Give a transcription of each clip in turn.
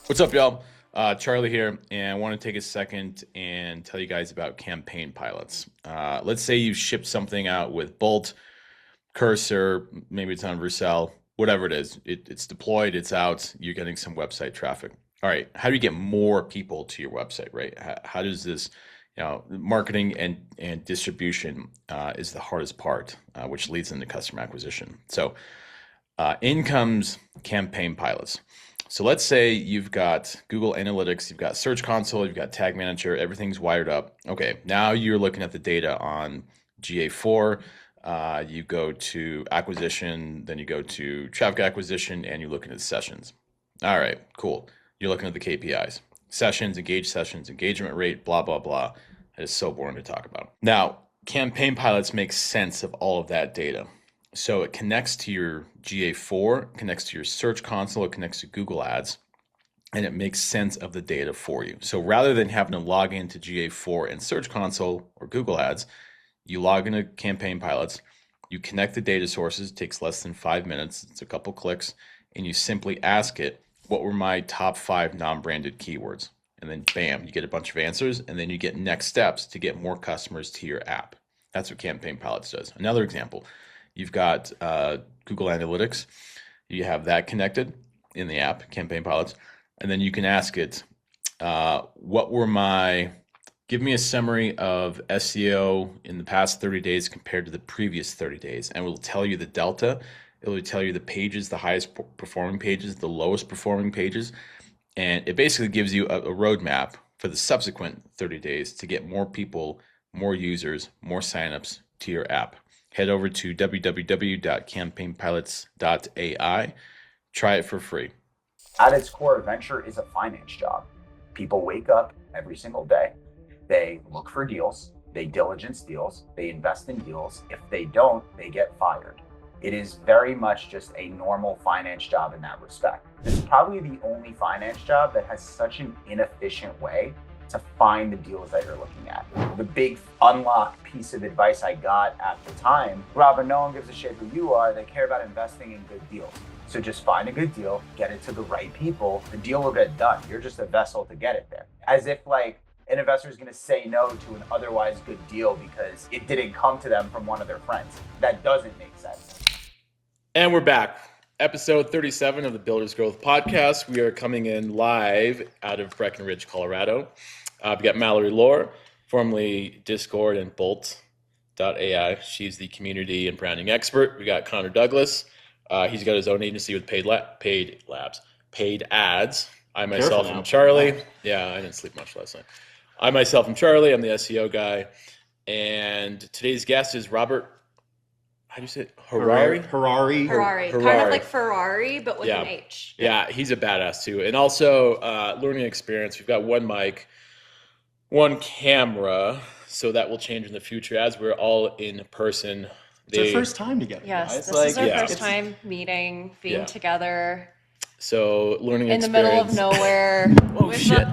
What's up, y'all? Charlie here, and I want to take a second and tell you guys about campaign pilots. Let's say you ship something out with Bolt, Cursor, maybe it's on Vercel, whatever it is. It's deployed, it's out, you're getting some website traffic. All right, how do you get more people to your website, right? How does this, marketing and distribution is the hardest part, which leads into customer acquisition. So in comes campaign pilots. So let's say you've got Google Analytics, you've got Search Console, you've got Tag Manager, everything's wired up. Okay, now you're looking at the data on GA4. You go to acquisition, then you go to traffic acquisition, and you're looking at sessions. All right, cool. You're looking at the KPIs. Sessions, engagement rate, blah, blah, blah. It is so boring to talk about. Now, campaign pilots make sense of all of that data. So it connects to your GA4, connects to your Search Console, it connects to Google Ads, and it makes sense of the data for you. So rather than having to log into GA4 and Search Console or Google Ads, you log into campaign pilots, you connect the data sources, it takes less than 5 minutes, it's a couple clicks, and you simply ask it, what were my top 5 non-branded keywords? And then bam, you get a bunch of answers, and then you get next steps to get more customers to your app. That's what campaign pilots does. Another example. You've got Google Analytics. You have that connected in the app, Campaign Pilots. And then you can ask it, give me a summary of SEO in the past 30 days compared to the previous 30 days. And it will tell you the delta. It will tell you the pages, the highest performing pages, the lowest performing pages. And it basically gives you a roadmap for the subsequent 30 days to get more people, more users, more signups to your app. Head over to www.campaignpilots.ai. Try it for free. At its core, venture is a finance job. People wake up every single day. They look for deals. They diligence deals. They invest in deals. If they don't, they get fired. It is very much just a normal finance job in that respect. It's probably the only finance job that has such an inefficient way to find the deals that you're looking at. The big unlock piece of advice I got at the time, Robert, no one gives a shit who you are. They care about investing in good deals. So just find a good deal, get it to the right people. The deal will get done. You're just a vessel to get it there. As if like an investor is going to say no to an otherwise good deal because it didn't come to them from one of their friends. That doesn't make sense. And we're back. Episode 37 of the Builders Growth Podcast. We are coming in live out of Breckenridge, Colorado. We got Mallory Lohr, formerly Discord and Bolt.ai. She's the community and branding expert. We got Connor Douglas. He's got his own agency with paid ads. I myself am Charlie. Yeah, I didn't sleep much last night. I myself am Charlie. I'm the SEO guy. And today's guest is Robert. How do you say it? Harari? Harari. Kind of like Ferrari, but with an H. Yeah, he's a badass too. And also learning experience. We've got one mic, one camera, so that will change in the future as we're all in person. It's our first time together. Yes, guys. this is our first time meeting, being together. So learning in experience. The middle of nowhere. Oh shit!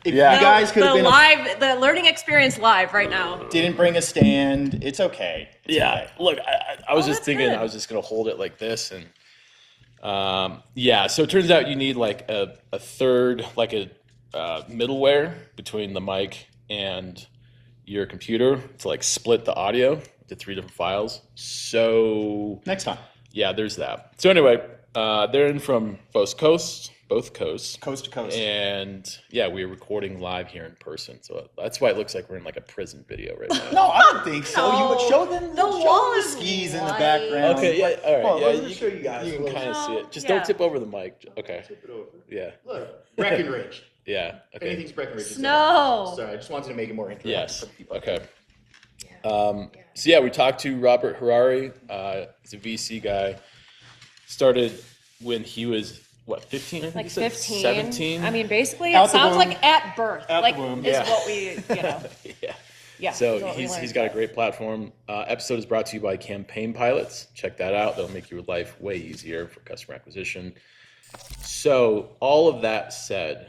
If you guys could have been the learning experience live right now. Didn't bring a stand. It's okay. It's okay. Look, I was just thinking I was just gonna hold it like this, and so it turns out you need like a third, like a middleware between the mic and your computer to like split the audio to 3 different files. So next time. Yeah, there's that. So anyway, they're in from both coast to coast. And yeah, we're recording live here in person. So that's why it looks like we're in like a prison video right now. No, I don't think so. You would show them the skis in the background. Okay, yeah, all right. Well, let me show you guys. You can kind of see it. Just don't tip over the mic. Okay. Tip it over. Yeah. Look, Breckenridge. Yeah. Okay. Anything's Breckenridge. Snow. Sorry, I just wanted to make it more interactive. Yes. Okay. So yeah, we talked to Robert Harari. He's a VC guy. Started when he was 15? I think Like he said? 15. 17. I mean, basically, Out it the sounds womb. like at birth. Out like the womb. is Yeah. what we, Yeah. Yeah. So is what we he's learned. got a great platform. Episode is brought to you by Campaign Pilots. Check that out. That'll make your life way easier for customer acquisition. So all of that said,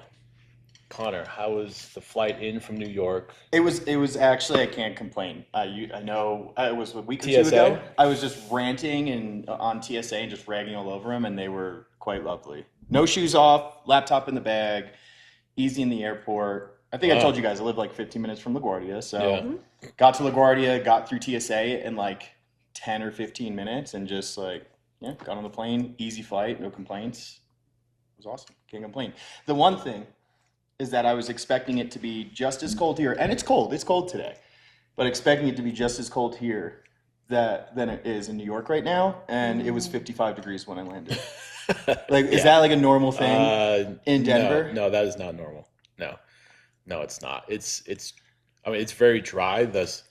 Connor, how was the flight in from New York? It was actually, I can't complain. I know it was a week or TSA? two ago. I was just ranting and on TSA and just ragging all over them, and they were quite lovely. No shoes off, laptop in the bag, easy in the airport. I think I told you guys I live like 15 minutes from LaGuardia. So got to LaGuardia, got through TSA in like 10 or 15 minutes and just like, got on the plane, easy flight, no complaints. It was awesome. Can't complain. The one thing is that I was expecting it to be just as cold here, and it's cold today, but expecting it to be just as cold here than it is in New York right now, and it was 55 degrees when I landed. Like, is that like a normal thing in Denver? No, that is not normal. No, it's not. It's I mean, it's very dry. It's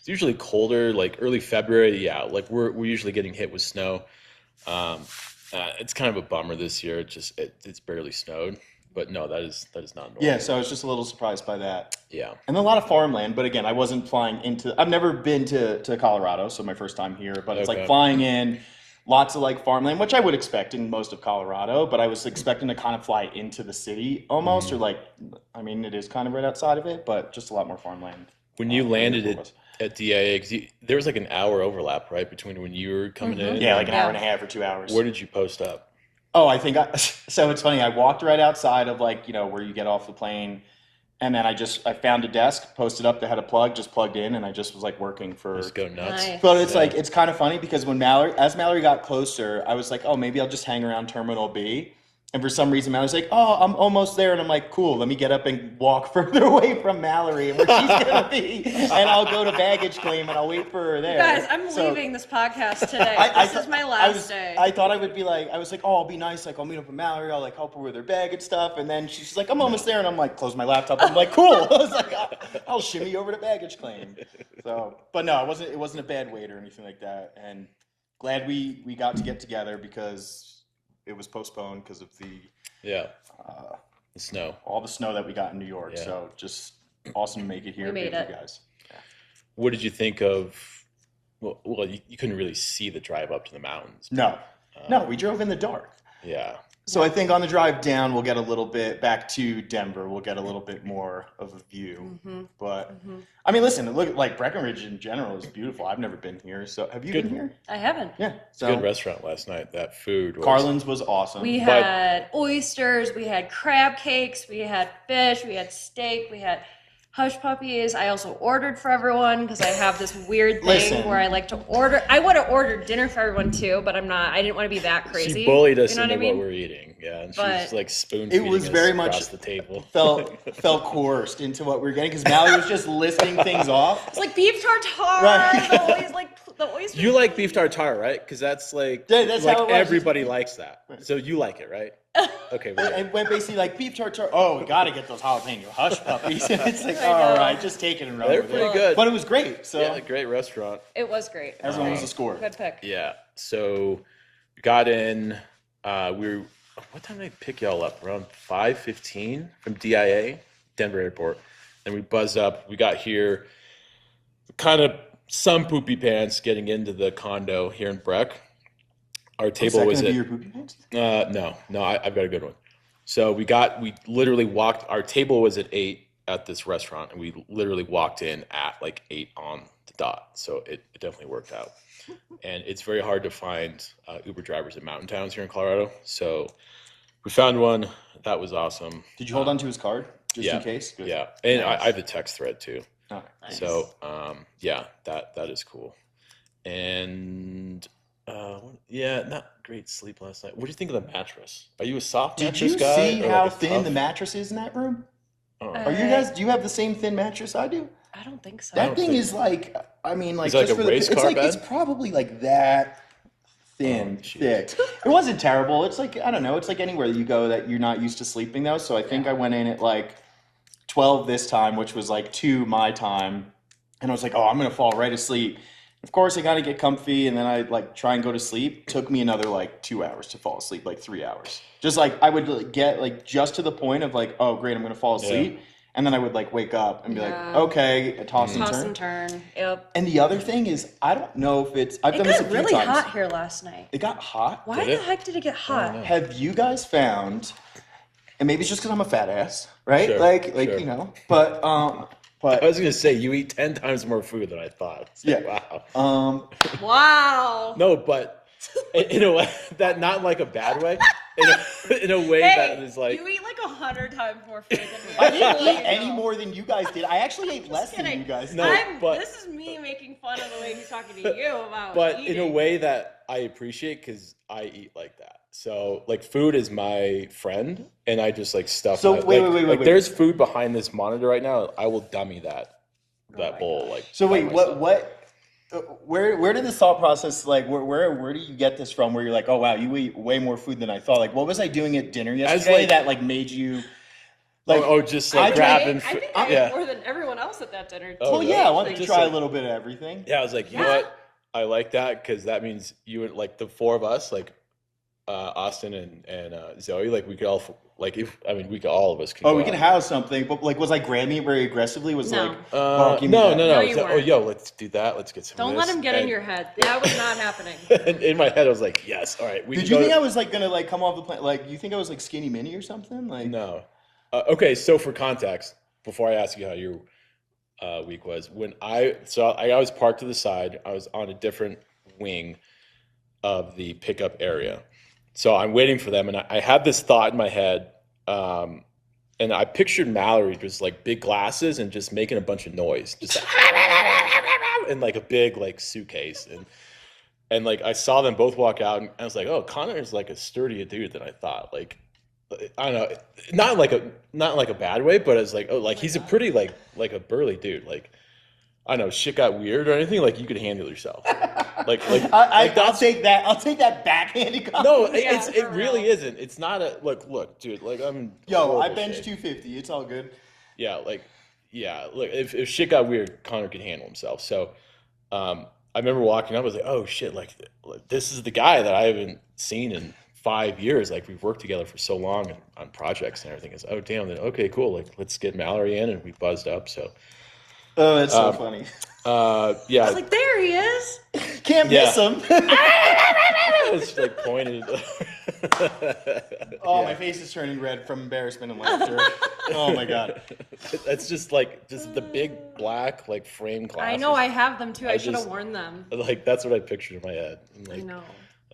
usually colder, like early February. Yeah, like we're usually getting hit with snow. It's kind of a bummer this year. It's barely snowed, but no, that is not normal. Yeah, so I was just a little surprised by that. Yeah, and a lot of farmland. But again, I wasn't flying into. I've never been to Colorado, so my first time here. But it's like flying in. Lots of like farmland, which I would expect in most of Colorado, but I was expecting to kind of fly into the city almost, or like, I mean, it is kind of right outside of it, but just a lot more farmland. When you landed at DIA, because there was like an hour overlap, right, between when you were coming in? Yeah, like an hour and a half or 2 hours. Where did you post up? Oh, so it's funny. I walked right outside of like, where you get off the plane. And then I found a desk, posted up that had a plug, just plugged in, and I just was like working for. Just go nuts. Nice. But it's like, it's kind of funny because as Mallory got closer, I was like, oh, maybe I'll just hang around Terminal B. And for some reason, Mallory's like, oh, I'm almost there. And I'm like, cool, let me get up and walk further away from Mallory and where she's going to be. And I'll go to baggage claim and I'll wait for her there. Guys, I'm leaving this podcast today. This is my last day. I thought I would be like, I was like, oh, I'll be nice. Like, I'll meet up with Mallory. I'll like help her with her baggage stuff. And then she's like, I'm almost there. And I'm like, close my laptop. I'm like, cool. I was like, I'll shimmy over to baggage claim. So, but no, it wasn't a bad wait or anything like that. And glad we got to get together because it was postponed because of the snow, all the snow that we got in New York. Yeah. So just awesome to make it here. We made it, you guys. Yeah. What did you think of? Well, you couldn't really see the drive up to the mountains. No, we drove in the dark. Yeah. So I think on the drive down, we'll get a little bit back to Denver. We'll get a little bit more of a view. But I mean, listen, look, like Breckenridge in general is beautiful. I've never been here. So have you been here? I haven't. Yeah. So good restaurant last night. That food was... Carlin's was awesome. We had oysters, we had crab cakes, we had fish, we had steak, we had hush puppies. I also ordered for everyone because I have this weird thing where I like to order. I would have ordered dinner for everyone too, but I didn't want to be that crazy. She bullied us into what we're eating. Yeah, and she's like spoon feeding us across the table. Felt coerced into what we were getting because Mallory was just listing things off. It's like beef tartare. Right. Always like the oysters. You like beef tartare, right? Because that's like that's how it was. Everybody likes that. So you like it, right? Okay. And went basically like beef tartare. Oh, we got to get those jalapeno hush puppies. It's like, all right, just take it and run with it. They're pretty good. But it was great. So yeah, great restaurant. It was great. Everyone was a score. Good pick. Yeah. So we got in. What time did I pick y'all up? Around 5:15 from DIA, Denver Airport. Then we buzz up. We got here, kind of some poopy pants getting into the condo here in Breck. Our table was at. Your poopy pants? No, I've got a good one. So we literally walked. Our table was at 8 at this restaurant, and we literally walked in at like 8 on the dot. So it definitely worked out. And it's very hard to find Uber drivers in mountain towns here in Colorado. So we found one. That was awesome. Did you hold on to his card just in case? Good. Yeah. And nice. I have a text thread too. Oh, nice. So that is cool. And not great sleep last night. What do you think of the mattress? Are you a soft mattress guy? Did you see how thin the mattress is in that room? Oh. Are you guys? Do you have the same thin mattress I do? I don't think so. That thing is like, I mean, like, is it just like for a race car bed? It's probably like that thin, thick. It wasn't terrible. It's like, I don't know. It's like anywhere you go that you're not used to sleeping though. So I think I went in at like 12 this time, which was like 2 my time, and I was like, oh, I'm gonna fall right asleep. Of course, I gotta get comfy, and then I like try and go to sleep. Took me another like 2 hours to fall asleep, like 3 hours. Just like I would like, get like just to the point of like, oh great, I'm gonna fall asleep. Yeah. And then I would like wake up and be like, okay, toss and turn. Yep. And the other thing is, I don't know if it's. I've done this a few times. It got really hot here last night. It got hot? Why the heck did it get hot? Have you guys found, and maybe it's just because I'm a fat ass, right? Sure. You know, but I was gonna say you eat 10 times more food than I thought. So, yeah. Wow. Wow. No, but in a way that not like a bad way, in a way that is like you eat like 100 times more food than me. I didn't eat any more than you guys did. I actually ate less than you guys did. No, this is me making fun of the way he's talking to you about but eating. in a way that I appreciate because I eat like that. So like food is my friend, and I just like stuff. So wait. There's food behind this monitor right now. I will dummy that bowl. gosh. Like. So wait, what? Where did this thought process like? Where do you get this from? Where you're like, oh wow, you eat way more food than I thought. Like, what was I doing at dinner yesterday that like made you? Like, just like grabbing. I think I ate more than everyone else at that dinner. Oh, well, really? yeah, I wanted to Just try like- a little bit of everything. Yeah, I was like, you know what? I like that because that means you would like the four of us, like Austin and Zoe, like we could all we could all of us. Oh, we can have something, but like, was I grabbing it very aggressively? Was No. like, oh, give me no. that. No, you So, weren't. yo, let's do that. Let's get some. Don't of let this. him get in And- your head. That was not happening. And in my head, I was like, yes, all right. We Did can you go think to- I was like gonna like come off the plane? Like, you think I was like skinny mini or something? Like, No. Okay, so for context, before I ask you how your week was, I was parked to the side. I was on a different wing of the pickup area. So I'm waiting for them, and I had this thought in my head, and I pictured Mallory just like big glasses and just making a bunch of noise, just like, and like a big like suitcase, and like I saw them both walk out, and I was like, oh, Connor is like a sturdier dude than I thought. Like, I don't know, not like a bad way, but it's like, oh, like he's a pretty like a burly dude. Like, I don't know, shit got weird or anything. Like you could handle yourself. I'll take that. I'll take that backhanded compliment. No, Yeah, it for really real. isn't. It's not a look, dude. Like I'm. Yo, horrible I bench shape. 250. It's all good. Yeah, look, if shit got weird, Connor could handle himself. So, I remember walking up. I was like, oh shit, like this is the guy that I haven't seen in 5 years. Like we've worked together for so long on projects and everything. It's oh damn. Then okay, cool. Like let's get Mallory in, and we buzzed up. So. Oh, that's so funny. Yeah. I was like, there he is. Can't miss him. It's like pointed. Oh, my face is turning red from embarrassment and laughter. Oh my god. It's just the big black like frame glasses. I know, I have them too. I should have just- worn them. Like that's what I pictured in my head. And, like, I know.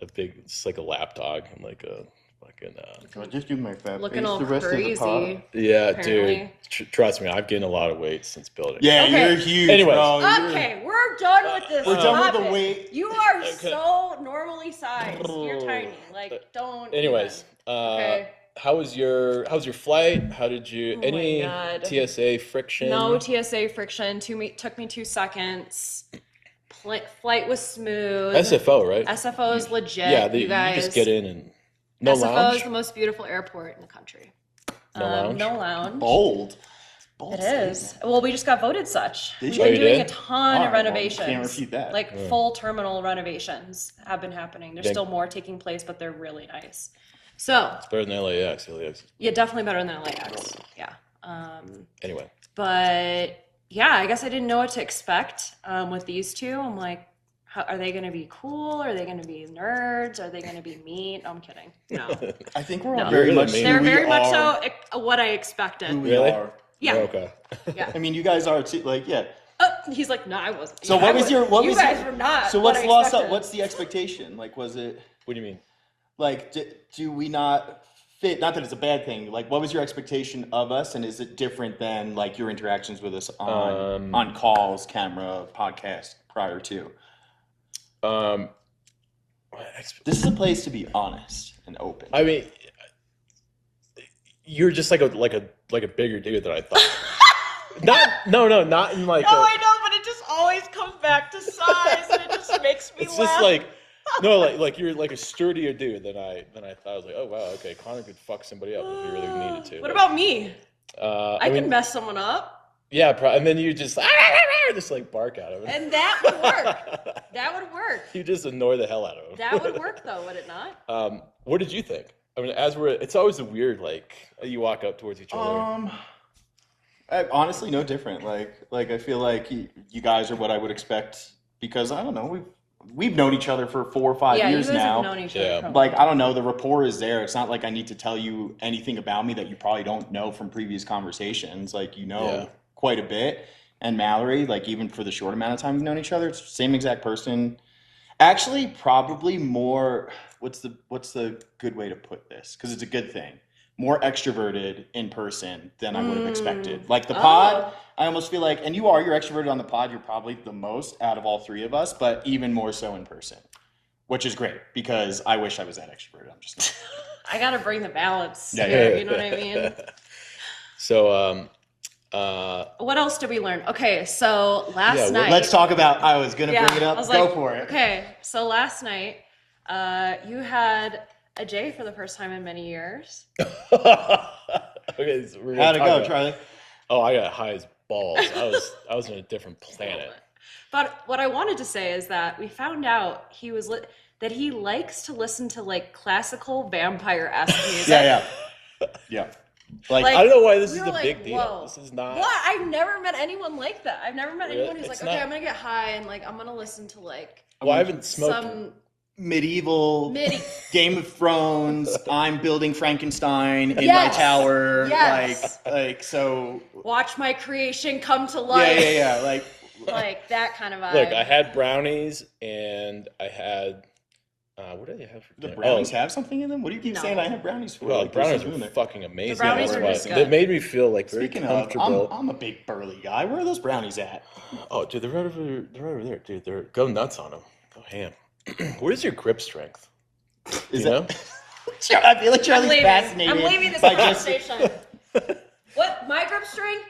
a big, it's like a lapdog and like a fucking. I'll just do my fat Looking face all the rest of the pod. crazy. Yeah, Apparently. dude. Trust me, I've gained a lot of weight since building. Yeah, Okay. you're huge, Anyways. bro. Okay, we're done with this. We're done with the topic. weight. You are Okay. so normally sized. You're tiny. Like, don't. Anyways, Okay. how's your flight? How did you? Oh my any God. TSA friction? No TSA friction. Took me 2 seconds. Flight was smooth. SFO, right? SFO is legit. Yeah, you guys. you just get in and no SFO lounge. is the most beautiful airport in the country. No lounge? No lounge. Bold. It is. Well, we just got voted such. Did We've you? been Oh, you doing did? a ton All of right, well, renovations. can't refute that. Like full terminal renovations have been happening. There's Thank- still more taking place, but they're really nice. So, It's better than LAX. LAX. yeah, definitely better than LAX. Yeah. Anyway, But yeah, I guess I didn't know what to expect with these two. I'm like, are they going to be cool? Are they going to be nerds? Are they going to be mean? No, I'm kidding. No. I think we're No. all very Really much mean. They're who we very much are, so what I expected. who we Really? are. Yeah. Oh, okay. Yeah. I mean, you guys are too. Like, yeah. He's like, no, I wasn't. So Yeah, what I was was- your? What you was guys your, were not. So what what's I lost? expected. What's the expectation? Like, was it What do you mean? like? Do we not fit? Not that it's a bad thing. Like, what was your expectation of us, and is it different than like your interactions with us on calls, camera, podcast prior to? This is a place to be honest and open. I mean, you're just like a bigger dude than I thought. not in like. No, I know, but it just always comes back to size, and it just makes me It's laugh. just like no, like you're like a sturdier dude than I thought. I was like, oh wow, okay, Connor could fuck somebody up if he really needed to. What about me? I I mean, can mess someone up, yeah, and then you just like bark at him. and that would work. That would work. You just annoy the hell out of him. That would work, though, would it not? What did you think? I mean, it's always a weird like you walk up towards each other. Honestly, no different. Like I feel like you guys are what I would expect because I don't know we've known each other for 4 or 5 Yeah, you years guys now. have known each other. Yeah. for a Like while. I don't know, the rapport is there. It's not like I need to tell you anything about me that you probably don't know from previous conversations. Like Yeah. quite a bit. And Mallory, like even for the short amount of time we've known each other, it's the same exact person. Actually, probably more. What's the good way to put this? Because it's a good thing. More extroverted in person than I would have expected. Like the pod, I almost feel like, and you're extroverted on the pod. You're probably the most out of all three of us, but even more so in person, which is great because I wish I was that extroverted. I'm just not. I gotta bring the balance. Yeah, Here, you know what I mean? So, what else did we learn? Okay, so last night. Let's talk about. I was gonna bring it up. I was Go for it. Okay, so last night, you had a J for the first time in many years. Okay, so how'd it go, Charlie? Oh, I got high as balls. I was on a different planet. But what I wanted to say is that we found out that he likes to listen to like classical vampire-esque music. Yeah. Like, I don't know why this we is were a like, big deal. whoa. This is not. What? I've never met anyone like that. I've never met anyone who's It's like, okay, not- I'm gonna get high and like I'm gonna listen to like Well, I haven't smoked. some Medieval Game of Thrones. I'm building Frankenstein in my Yes. tower. Yes. Like so. watch my creation come to life. Yeah. Like that kind of vibe. Look, I had brownies and I had. What did I have for The dinner? brownies have something in them? What do you keep No. saying I have brownies for? Well, Like, there's brownies something in were there. fucking amazing. The brownies That's are why- just good. They made me feel like very Speaking comfortable. of, I'm a big burly guy. Where are those brownies at? Oh, dude, they're right over there. They're right over there, dude. They're go nuts on them. Go ham. Where's your grip strength? Is You know? I feel like I'm Charlie's leaving. fascinated. I'm leaving this by just conversation. What? My grip strength?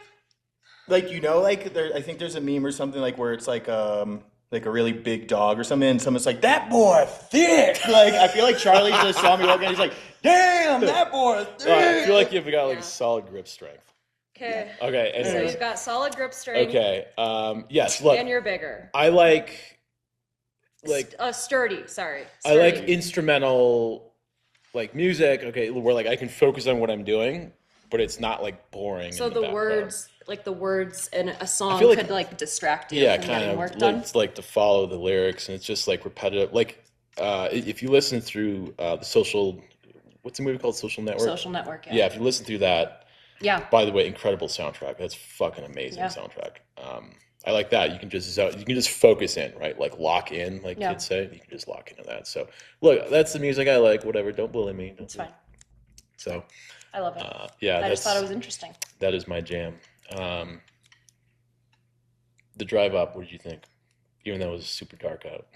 like I think there's a meme or something like where it's like a really big dog or something, and someone's like, "That boy thick." Like I feel like Charlie just saw me walking, and he's like, "Damn, that boy thick." I feel like you've got like solid grip strength. Okay. Okay. So Anyways. you've got solid grip strength. Okay. Yes. Look, And you're bigger. I like Sturdy. Sorry. I like Sturdy. instrumental like music. Okay, where like I can focus on what I'm doing, but it's not like boring. So in the background. words in a song feel like- could like distract you Yeah, from kind getting of. work done. It's like to follow the lyrics, and it's just like repetitive. Like if you listen through the social, what's the movie called? Social Network. Social network. Yeah, if you listen through that. Yeah. By the way, incredible soundtrack. That's fucking amazing Yeah. soundtrack. I like that. You can just focus in, right? Like lock in, like Yeah. kids say. You can just lock into that. So look, that's the music I like. Whatever. Don't bully me. It's fine. So I love it. yeah, I just thought it was interesting. that is my jam. The drive up. What did you think? Even though it was super dark out,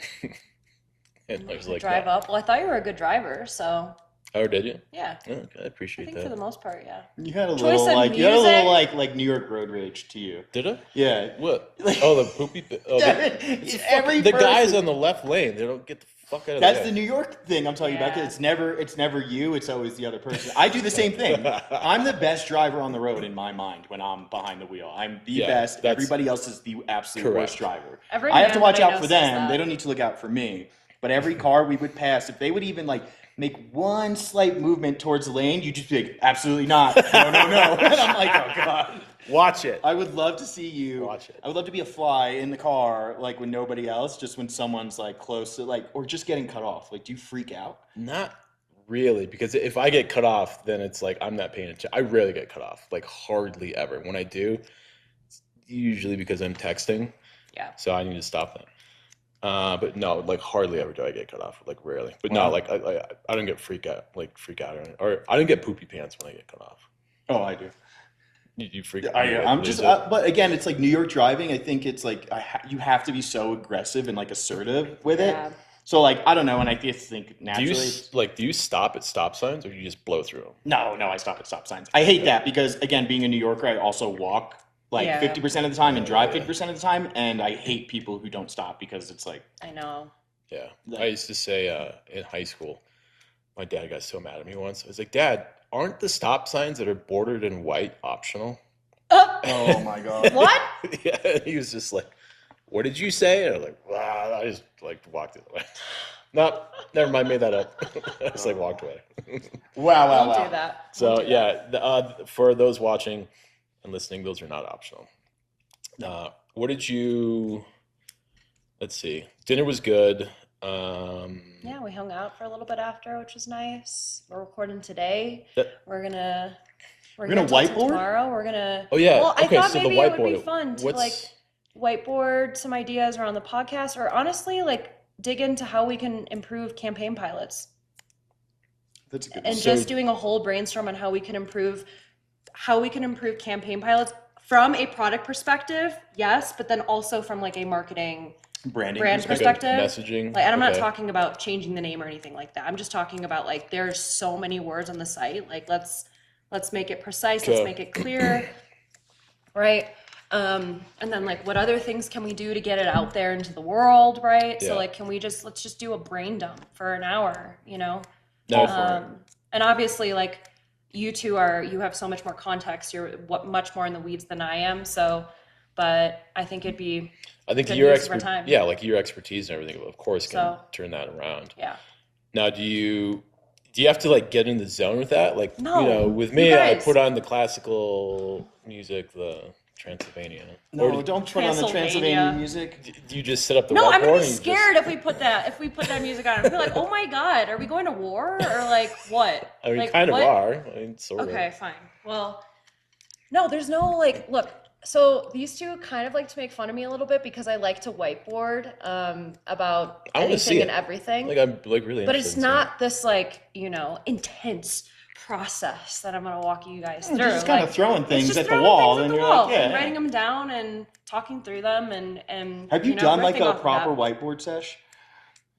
and I was like, Drive up. Well, I thought you were a good driver, so oh, did you? yeah. Oh, okay, I I appreciate think for that. the most part, yeah. You had a Choice little of like New York road rage to you. Did I? Yeah. What? Oh, the poopy. Oh, the guys person- on the left lane. They don't get the fuck out of That's there. the New York thing I'm talking about. 'Cause Yeah. it's never you. It's always the other person. I do the same thing. I'm the best driver on the road in my mind when I'm behind the wheel. I'm the Yeah, best. that's Everybody else is the absolute correct. worst driver. Every I have to man watch that I out know for says them. that. They don't need to look out for me. But every car we would pass, if they would even like make one slight movement towards the lane, you just be like, absolutely not. No. And I'm like, oh god. Watch it. I would love to see you. Watch it. I would love to be a fly in the car, like when nobody else, just when someone's like close to like, or just getting cut off. Like, do you freak out? Not really, because if I get cut off, then it's like I'm not paying attention. I rarely get cut off, like hardly ever. When I do, it's usually because I'm texting. Yeah. So I need to stop that. But no, like hardly ever do I get cut off. Like rarely. But Wow. no, like I don't get freak out or I don't get poopy pants when I get cut off. Oh, I do. You freak. I'm just, but again, it's like New York driving. I think it's like you have to be so aggressive and like assertive with Yeah. it. So like I don't know, and I just think Do naturally. do you stop at stop signs or do you just blow through them? No, I stop at stop signs. I hate that because again, being a New Yorker, I also walk like Yeah. 50% of the time and drive 50% of the time, and I hate people who don't stop because it's like I know. Yeah. Like- I used to say in high school, my dad got so mad at me once. I was like, Dad, aren't the stop signs that are bordered in white optional? oh my god. What? Yeah, he was just like, "What did you say?" And I was like, "Wow," I just like walked the other way. No, never mind, made that up. I just like walked away. Wow. Don't do that. So Don't do yeah, for those watching and listening, those are not optional. What did you? Let's see. Dinner was good. Yeah, we hung out for a little bit after, which was nice. We're recording today. That- We're gonna gonna talk to whiteboard? tomorrow. We're gonna. Oh yeah. Well, I okay, thought so maybe the it would be whiteboard. fun to What's like whiteboard some ideas around the podcast, or honestly, like dig into how we can improve campaign pilots. That's a good And one. just doing a whole brainstorm on how we can improve campaign pilots from a product perspective, yes, but then also from like a marketing brand perspective. Messaging. Like, and I'm not talking about changing the name or anything like that. I'm just talking about like there's so many words on the site. Like let's make it precise, let's make it clear. Right. And then like what other things can we do to get it out there into the world, right? So like let's just do a brain dump for an hour, you know? And obviously like you two you have so much more context, you're much more in the weeds than I am. So but I think it'd be your like your expertise and everything of course can turn that around. Yeah. Now do you have to like get in the zone with that? Like no, you know, with me I put on the classical music, the Transylvania. No, don't put on the Transylvania music. Do you just set up the No, whiteboard? I'm gonna be scared if we put that music on. I'm gonna be like, oh my god, are we going to war or like what? I mean, like, kind what? of are. I mean, sort of. Okay, fine. Well, no, there's no like. Look, so these two kind of like to make fun of me a little bit because I like to whiteboard about anything and everything. Like I'm like really. But it's not this like intense process that I'm gonna walk you guys through. Just kind of throwing things at the wall, and you're like, and writing them down and talking through them, and have you done like a proper whiteboard sesh?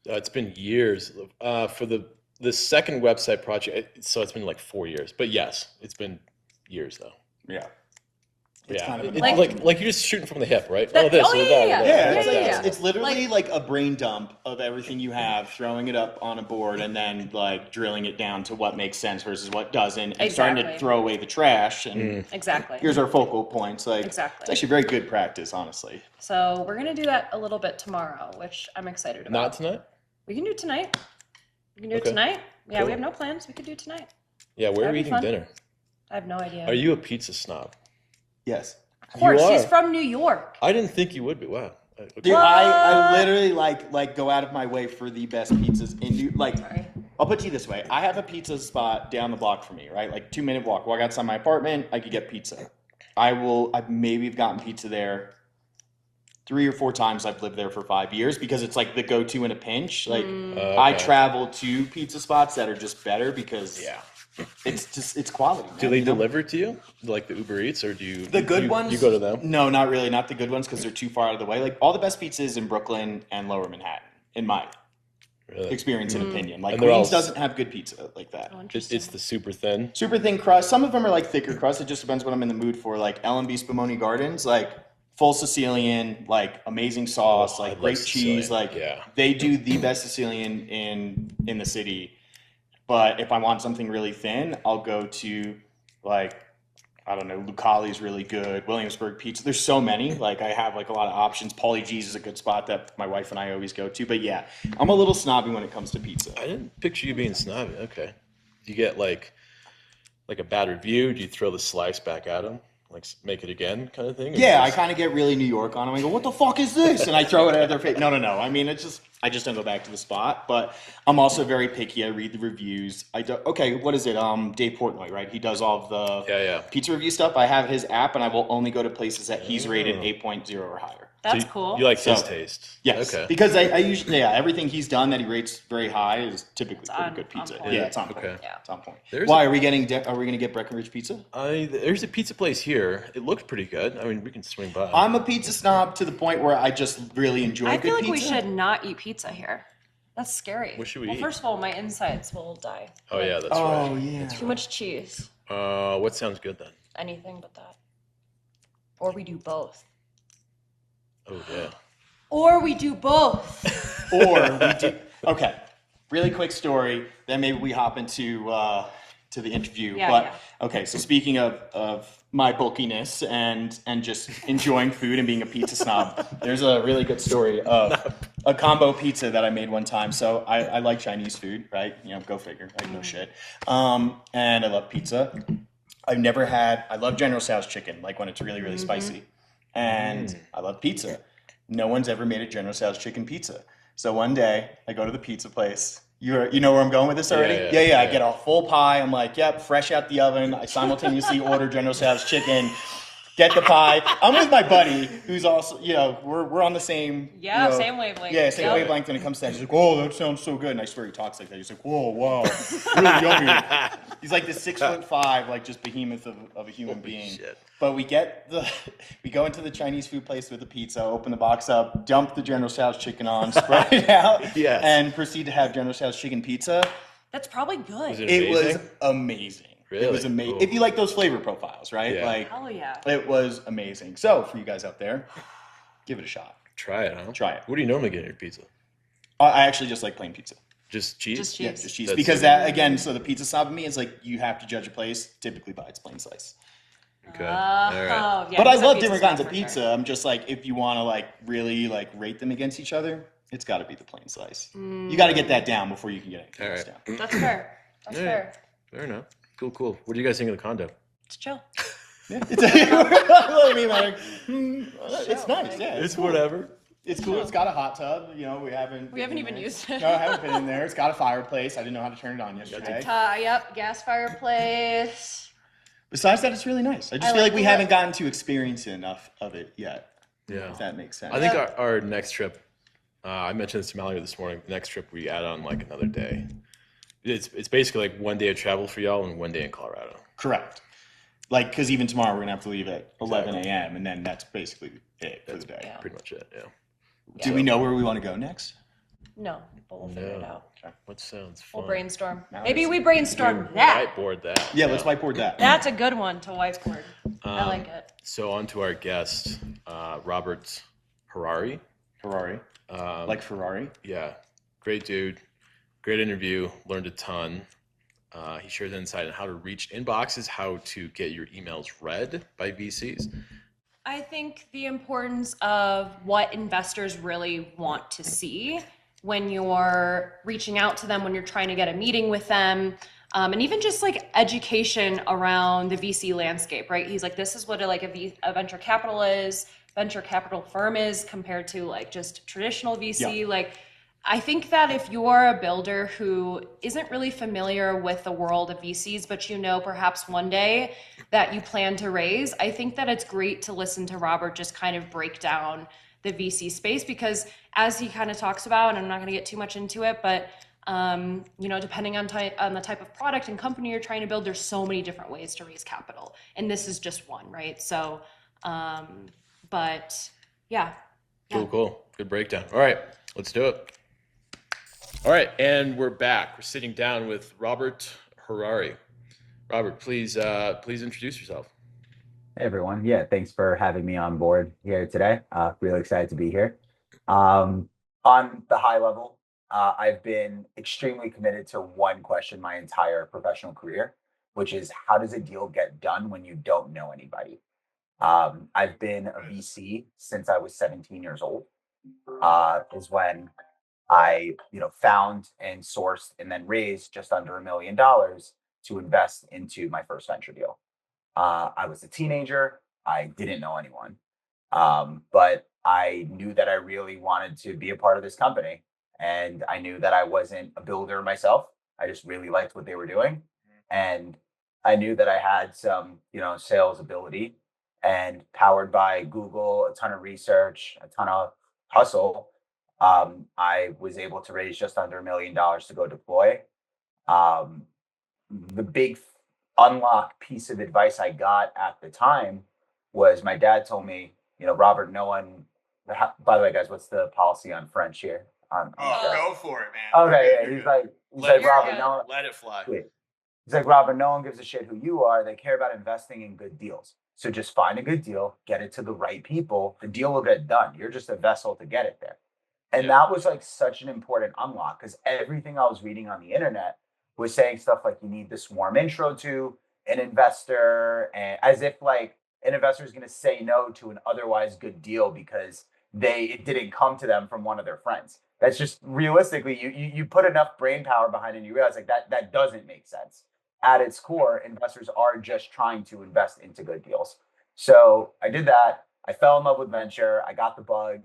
It's been years for the second website project, so it's been like 4 years. But yes, it's been years though. Yeah. It's kind of like you're just shooting from the hip, right? It's literally like a brain dump of everything you have, throwing it up on a board, and then like drilling it down to what makes sense versus what doesn't, and starting to throw away the trash. And here's our focal points. Like it's actually very good practice, honestly. So we're gonna do that a little bit tomorrow, which I'm excited about. Not tonight? We can do it tonight. We can do it tonight. Yeah, cool. We have no plans. We could do it tonight. Yeah, where are we eating dinner? I have no idea. Are you a pizza snob? Yes. Of course, she's from New York. I didn't think you would be. Wow. Okay. Dude, I literally like go out of my way for the best pizzas in New I'll put it to you this way. I have a pizza spot down the block from me, right? Like 2-minute walk. Walk outside my apartment, I could get pizza. I've maybe gotten pizza there 3 or 4 times. I've lived there for 5 years because it's like the go-to in a pinch. Like I travel to pizza spots that are just better because it's quality, man. Do they deliver to you like the Uber Eats, or do you ones? You go to them? No, not really. Not the good ones because they're too far out of the way. Like all the best pizza is in Brooklyn and Lower Manhattan, in my experience and opinion. Like Queens doesn't have good pizza like that. It's the super thin crust. Some of them are like thicker crust. It just depends what I'm in the mood for. Like L&B Spumoni Gardens, like full Sicilian, like amazing sauce, like great cheese. Like they do the best Sicilian in the city. But if I want something really thin, I'll go to like, I don't know, Lucali's really good, Williamsburg Pizza. There's so many. Like I have like a lot of options. Paulie G's is a good spot that my wife and I always go to. But yeah, I'm a little snobby when it comes to pizza. I didn't picture you being snobby. Okay. Do you get like a bad review? Do you throw the slice back at them? Like make it again kind of thing? Yeah, I kind of get really New York on them. I go, what the fuck is this? And I throw it at their face. No. I mean, I just don't go back to the spot. But I'm also very picky. I read the reviews. Okay, what is it? Dave Portnoy, right? He does all of the pizza review stuff. I have his app, and I will only go to places that he's rated 8.0 or higher. That's cool. You like his taste? Yes. Okay. Because I usually, everything he's done that he rates very high is typically pretty good pizza. Yeah, it's on point. Okay. Yeah. It's on point. Why are we going to get Breckenridge pizza? There's a pizza place here. It looks pretty good. I mean, we can swing by. I'm a pizza snob to the point where I just really enjoy good pizza. I feel like we should not eat pizza here. That's scary. What should we eat? First of all, my insides will die. Oh, yeah, that's right. Oh, yeah. Too much cheese. What sounds good then? Anything but that. Or we do both. Oh, yeah. Or we do both. Or we do. Okay. Really quick story. Then maybe we hop into to the interview. Okay. So speaking of my bulkiness and just enjoying food and being a pizza snob, there's a really good story of a combo pizza that I made one time. So I like Chinese food, right? Go figure. Like no shit. And I love pizza. I love General Tso's chicken, like when it's really, really spicy. And I love pizza. No one's ever made a General Tso's chicken pizza. So one day I go to the pizza place. You know where I'm going with this already? Yeah. I get a full pie. I'm like, yep, fresh out the oven. I simultaneously order General Tso's chicken. get the pie. I'm with my buddy who's also, we're on the same. Same wavelength. Yeah, same wavelength when it comes to that. He's like, oh, that sounds so good. And I swear he talks like that. He's like, whoa, wow, really yummy. He's like this 6'5", like just behemoth of a human being. Shit. But we go into the Chinese food place with the pizza, open the box up, dump the General Tso's chicken on, spread it out, Yes. and proceed to have General Tso's chicken pizza. That's probably good. It was amazing. Really? It was amazing. Cool. If you like those flavor profiles, right? Yeah. Like, Hell yeah. it was amazing. So, for you guys out there, give it a shot. Try it, huh? Try it. What do you normally get in your pizza? I actually just like plain pizza. Just cheese? Just Yeah, cheese. just cheese. That's Because it. that, again, so the pizza snob of me is like, you have to judge a place typically by its plain slice. Okay. All right. Yeah, But I he's a love pizza different snob kinds of for pizza. sure. I'm just like, if you want to like really like rate them against each other, it's got to be the plain slice. You got to get that down before you can get anything else Alright. down. That's fair. That's Yeah. fair. Fair enough. Cool. What do you guys think of the condo? It's chill. Yeah. I mean, like, it's nice. Yeah, It's cool. whatever. It's cool. It's got a hot tub. We haven't. We haven't been even there. used it. No, I haven't been in there. It's got a fireplace. I didn't know how to turn it on yesterday. Yep, gas fireplace. Besides that, it's really nice. I just I feel like like we the haven't look. gotten to experience enough of it yet. Yeah. If that makes sense. I think our next trip, I mentioned this to Mallory this morning, the next trip we add on like another day. It's basically like 1 day of travel for y'all and 1 day in Colorado. Correct. Like, because even tomorrow we're gonna have to leave at 11 a.m. and then that's basically it for the day. Yeah. Pretty much it, yeah. Do we know where we want to go next? No, but we'll figure it No. out. What sounds fun? We'll brainstorm. Now Maybe it's- we brainstorm that. Whiteboard that. Yeah, let's whiteboard that. That's a good one to whiteboard. I like it. So on to our guest, Robert Harari. Ferrari. Like Ferrari. Yeah, great dude. Great interview. Learned a ton. He shares insight on how to reach inboxes, how to get your emails read by VCs. I think the importance of what investors really want to see when you're reaching out to them, when you're trying to get a meeting with them, and even just like education around the VC landscape, right? He's like, this is what a venture capital firm is compared to like just traditional VC. Yeah. Like, I think that if you're a builder who isn't really familiar with the world of VCs, but perhaps one day that you plan to raise, I think that it's great to listen to Robert just kind of break down the VC space, because as he kind of talks about, and I'm not going to get too much into it, but depending on the type of product and company you're trying to build, there's so many different ways to raise capital, and this is just one, right? So, but yeah. Cool. Good breakdown. All right, let's do it. All right, and we're back. We're sitting down with Robert Harari. Robert, please introduce yourself. Hey everyone. Yeah, thanks for having me on board here today. Really excited to be here. On the high level, I've been extremely committed to one question my entire professional career, which is how does a deal get done when you don't know anybody? I've been a VC since I was 17 years old. Is when I, found and sourced and then raised just under $1 million to invest into my first venture deal. I was a teenager. I didn't know anyone, but I knew that I really wanted to be a part of this company, and I knew that I wasn't a builder myself. I just really liked what they were doing, and I knew that I had some, sales ability, and powered by Google, a ton of research, a ton of hustle. I was able to raise just under $1 million to go deploy. The big unlock piece of advice I got at the time was my dad told me, Robert, no one, by the way, guys, what's the policy on French here? Go for it, man. Okay, yeah, he's like, Robert, no, Let it fly. he's like, Robert, no one gives a shit who you are. They care about investing in good deals. So just find a good deal, get it to the right people. The deal will get done. You're just a vessel to get it there. And that was like such an important unlock, because everything I was reading on the internet was saying stuff like you need this warm intro to an investor, and as if like an investor is going to say no to an otherwise good deal because it didn't come to them from one of their friends. That's just realistically, you put enough brain power behind it and you realize like that doesn't make sense. At its core, investors are just trying to invest into good deals. So I did that. I fell in love with venture. I got the bug.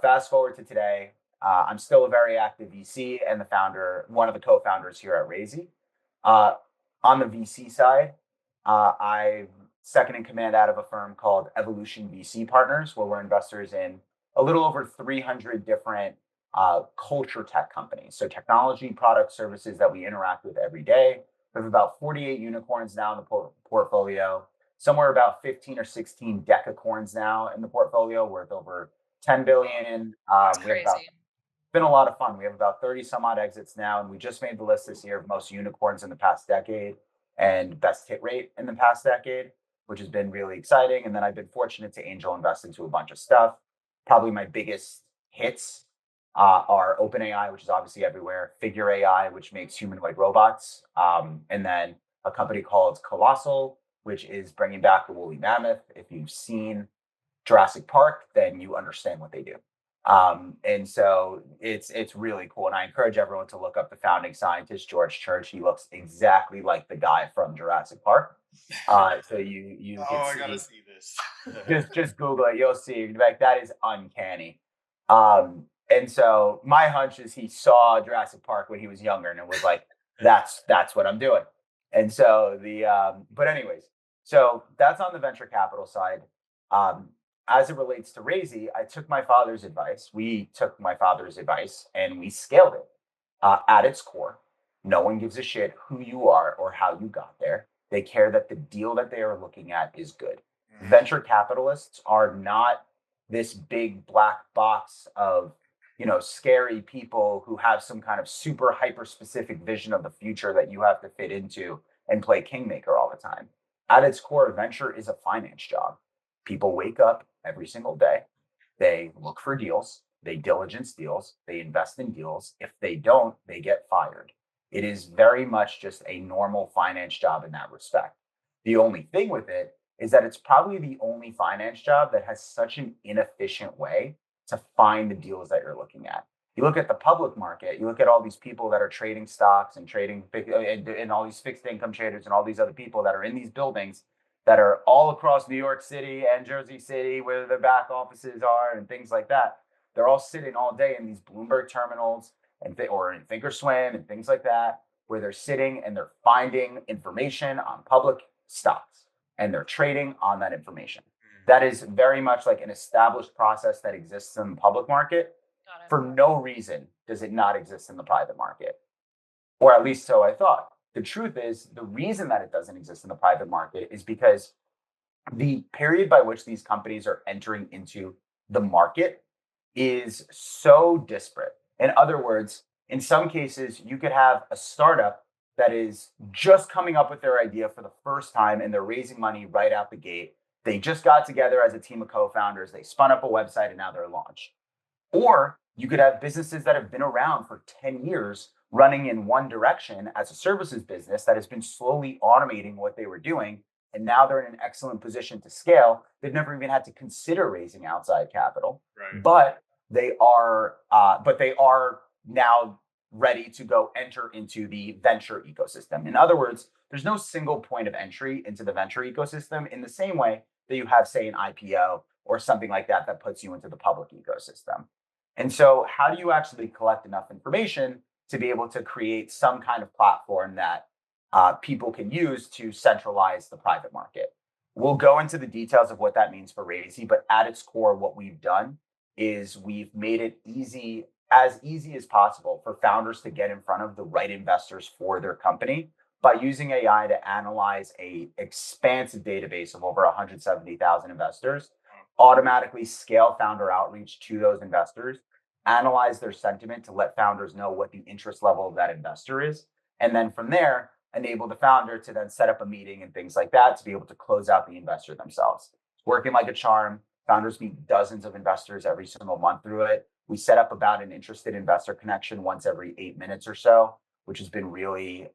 Fast forward to today, I'm still a very active VC and one of the co-founders here at Raisy. On the VC side, I've second in command out of a firm called Evolution VC Partners, where we're investors in a little over 300 different culture tech companies. So technology, product, services that we interact with every day. We have about 48 unicorns now in the portfolio, somewhere about 15 or 16 decacorns now in the portfolio, worth over 10 billion. That's We have crazy. been a lot of fun. We have about 30 some odd exits now, and we just made the list this year of most unicorns in the past decade and best hit rate in the past decade, which has been really exciting. And then I've been fortunate to angel invest into a bunch of stuff. Probably my biggest hits are OpenAI, which is obviously everywhere, Figure AI, which makes humanoid robots, and then a company called Colossal, which is bringing back the woolly mammoth. If you've seen Jurassic Park, then you understand what they do. And so it's really cool. And I encourage everyone to look up the founding scientist, George Church. He looks exactly like the guy from Jurassic Park. So you I can gotta see this. just Google it. You'll see. Like, that is uncanny. And so my hunch is he saw Jurassic Park when he was younger and it was like, that's what I'm doing. And so but anyways, so that's on the venture capital side. As it relates to Raisy, I took my father's advice. We took my father's advice and we scaled it. At its core, no one gives a shit who you are or how you got there. They care that the deal that they are looking at is good. Venture capitalists are not this big black box of, scary people who have some kind of super hyper specific vision of the future that you have to fit into and play kingmaker all the time. At its core, venture is a finance job. People wake up every single day. They look for deals. They diligence deals. They invest in deals. If they don't, they get fired. It is very much just a normal finance job in that respect. The only thing with it is that it's probably the only finance job that has such an inefficient way to find the deals that you're looking at. You look at the public market, you look at all these people that are trading stocks and trading and all these fixed income traders and all these other people that are in these buildings that are all across New York City and Jersey City, where their back offices are and things like that. They're all sitting all day in these Bloomberg terminals or in Thinkorswim and things like that, where they're sitting and they're finding information on public stocks and they're trading on that information. That is very much like an established process that exists in the public market. For no reason does it not exist in the private market, or at least so I thought. The truth is, the reason that it doesn't exist in the private market is because the period by which these companies are entering into the market is so disparate. In other words, in some cases, you could have a startup that is just coming up with their idea for the first time and they're raising money right out the gate. They just got together as a team of co-founders. They spun up a website and now they're launched. Or you could have businesses that have been around for 10 years running in one direction as a services business that has been slowly automating what they were doing. And now they're in an excellent position to scale. They've never even had to consider raising outside capital, Right. but they are now ready to go enter into the venture ecosystem. In other words, there's no single point of entry into the venture ecosystem in the same way that you have, say, an IPO or something like that that puts you into the public ecosystem. And so how do you actually collect enough information to be able to create some kind of platform that people can use to centralize the private market? We'll go into the details of what that means for Raisy, but at its core, what we've done is we've made it easy as possible for founders to get in front of the right investors for their company by using AI to analyze a expansive database of over 170,000 investors, automatically scale founder outreach to those investors, analyze their sentiment to let founders know what the interest level of that investor is, and then from there, enable the founder to then set up a meeting and things like that to be able to close out the investor themselves. It's working like a charm. Founders meet dozens of investors every single month through it. We set up about an interested investor connection once every 8 minutes or so, which has been really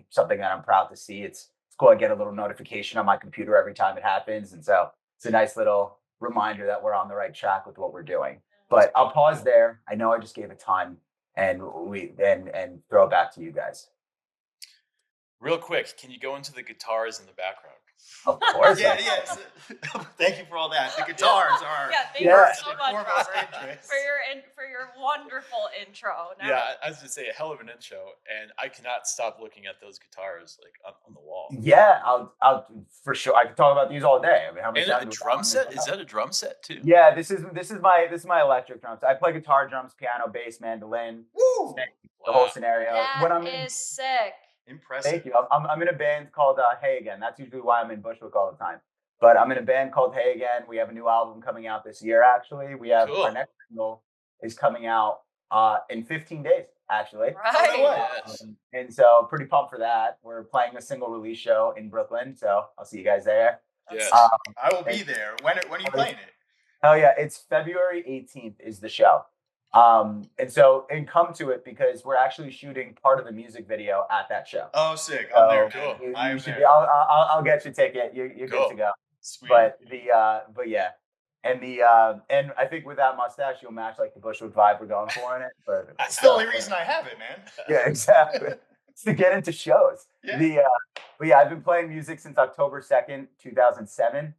something that I'm proud to see. It's cool. I get a little notification on my computer every time it happens. And so it's a nice little reminder that we're on the right track with what we're doing. But I'll pause there. I know I just gave a ton and throw it back to you guys. Real quick, can you go into the guitars in the background? Of course. Yeah. Thank you for all that. The guitars are. Yeah, thank Yeah. you so much, foremost Robert, interest. for your wonderful intro. Now, Yeah, I was gonna say a hell of an intro, and I cannot stop looking at those guitars like on the wall. Yeah, I'll for sure. I could talk about these all day. I mean, how many And a times drum set? Is that a drum set too? Yeah, this is my electric drums. I play guitar, drums, piano, bass, mandolin, Woo! the whole Wow. scenario. that is sick. Impressive. Thank you. I'm in a band called Hey Again. That's usually why I'm in Bushwick all the time. But I'm in a band called Hey Again. We have a new album coming out this year. Actually, we have Cool. our next single is coming out in 15 days. Actually, Right. Yes. and so pretty pumped for that. We're playing a single release show in Brooklyn, so I'll see you guys there. Yes. I will be there. When are you playing it? Hell yeah, it's February 18th is the show. And come to it because we're actually shooting part of the music video at that show. Oh, sick! I'm there. Cool. You should be, I'll get you a ticket. You're Cool. good to go. Sweet. But yeah, and I think with that mustache, you'll match like the Bushwick vibe we're going for in it. But That's the only reason I have it, man. yeah, exactly. It's to get into shows. Yeah. But yeah, I've been playing music since October 2nd, 2007.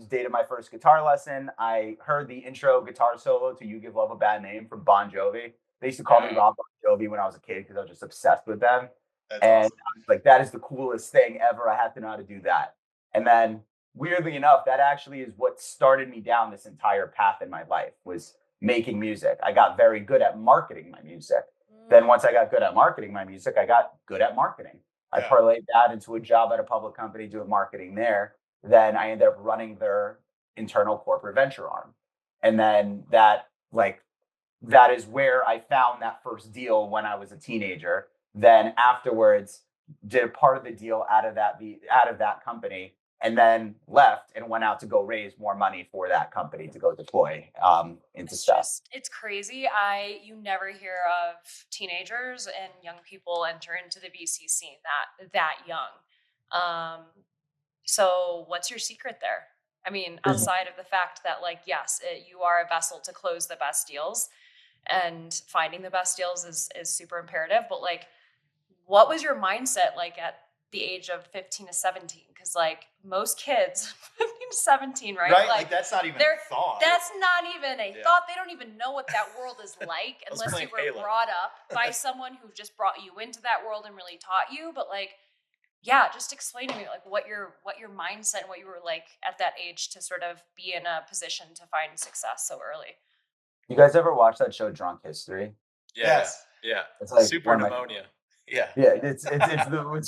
Dated my first guitar lesson. I heard the intro guitar solo to "You Give Love a Bad Name" from Bon Jovi. They used to call me Rob Bon Jovi when I was a kid because I was just obsessed with them. That's And awesome. I was like, that is the coolest thing ever. I have to know how to do that. And then weirdly enough, that actually is what started me down this entire path in my life was making music. I got very good at marketing my music. Then once I got good at marketing my music, I got good at marketing. I Yeah. parlayed that into a job at a public company doing marketing there. Then I ended up running their internal corporate venture arm. And then that is where I found that first deal when I was a teenager. Then afterwards did a part of the deal out of that company and then left and went out to go raise more money for that company to go deploy into stuff. It's crazy. You never hear of teenagers and young people enter into the VC scene that young. So what's your secret there? I mean, outside of the fact that yes, you are a vessel to close the best deals, and finding the best deals is super imperative. But what was your mindset at the age of 15 to 17? Because most kids, 15 to 17, right? Right? That's not even a thought. That's not even a thought. They don't even know what that world is like unless you were Halo. brought up by someone who just brought you into that world and really taught you. But yeah, just explain to me what your mindset and what you were at that age to sort of be in a position to find success so early. You guys ever watch that show Drunk History? Yes. Yeah. It's like Super one of my- pneumonia. Yeah. Yeah, it's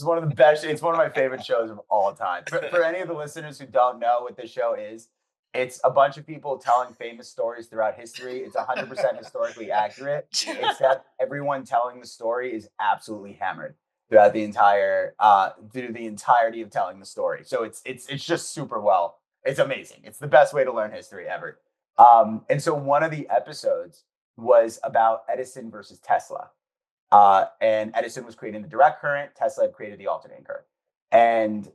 one of the best. It's one of my favorite shows of all time. For any of the listeners who don't know what this show is, it's a bunch of people telling famous stories throughout history. It's 100% historically accurate, except everyone telling the story is absolutely hammered throughout the entirety of telling the story. So it's just super well. It's amazing. It's the best way to learn history ever. And so one of the episodes was about Edison versus Tesla. And Edison was creating the direct current. Tesla had created the alternating current. And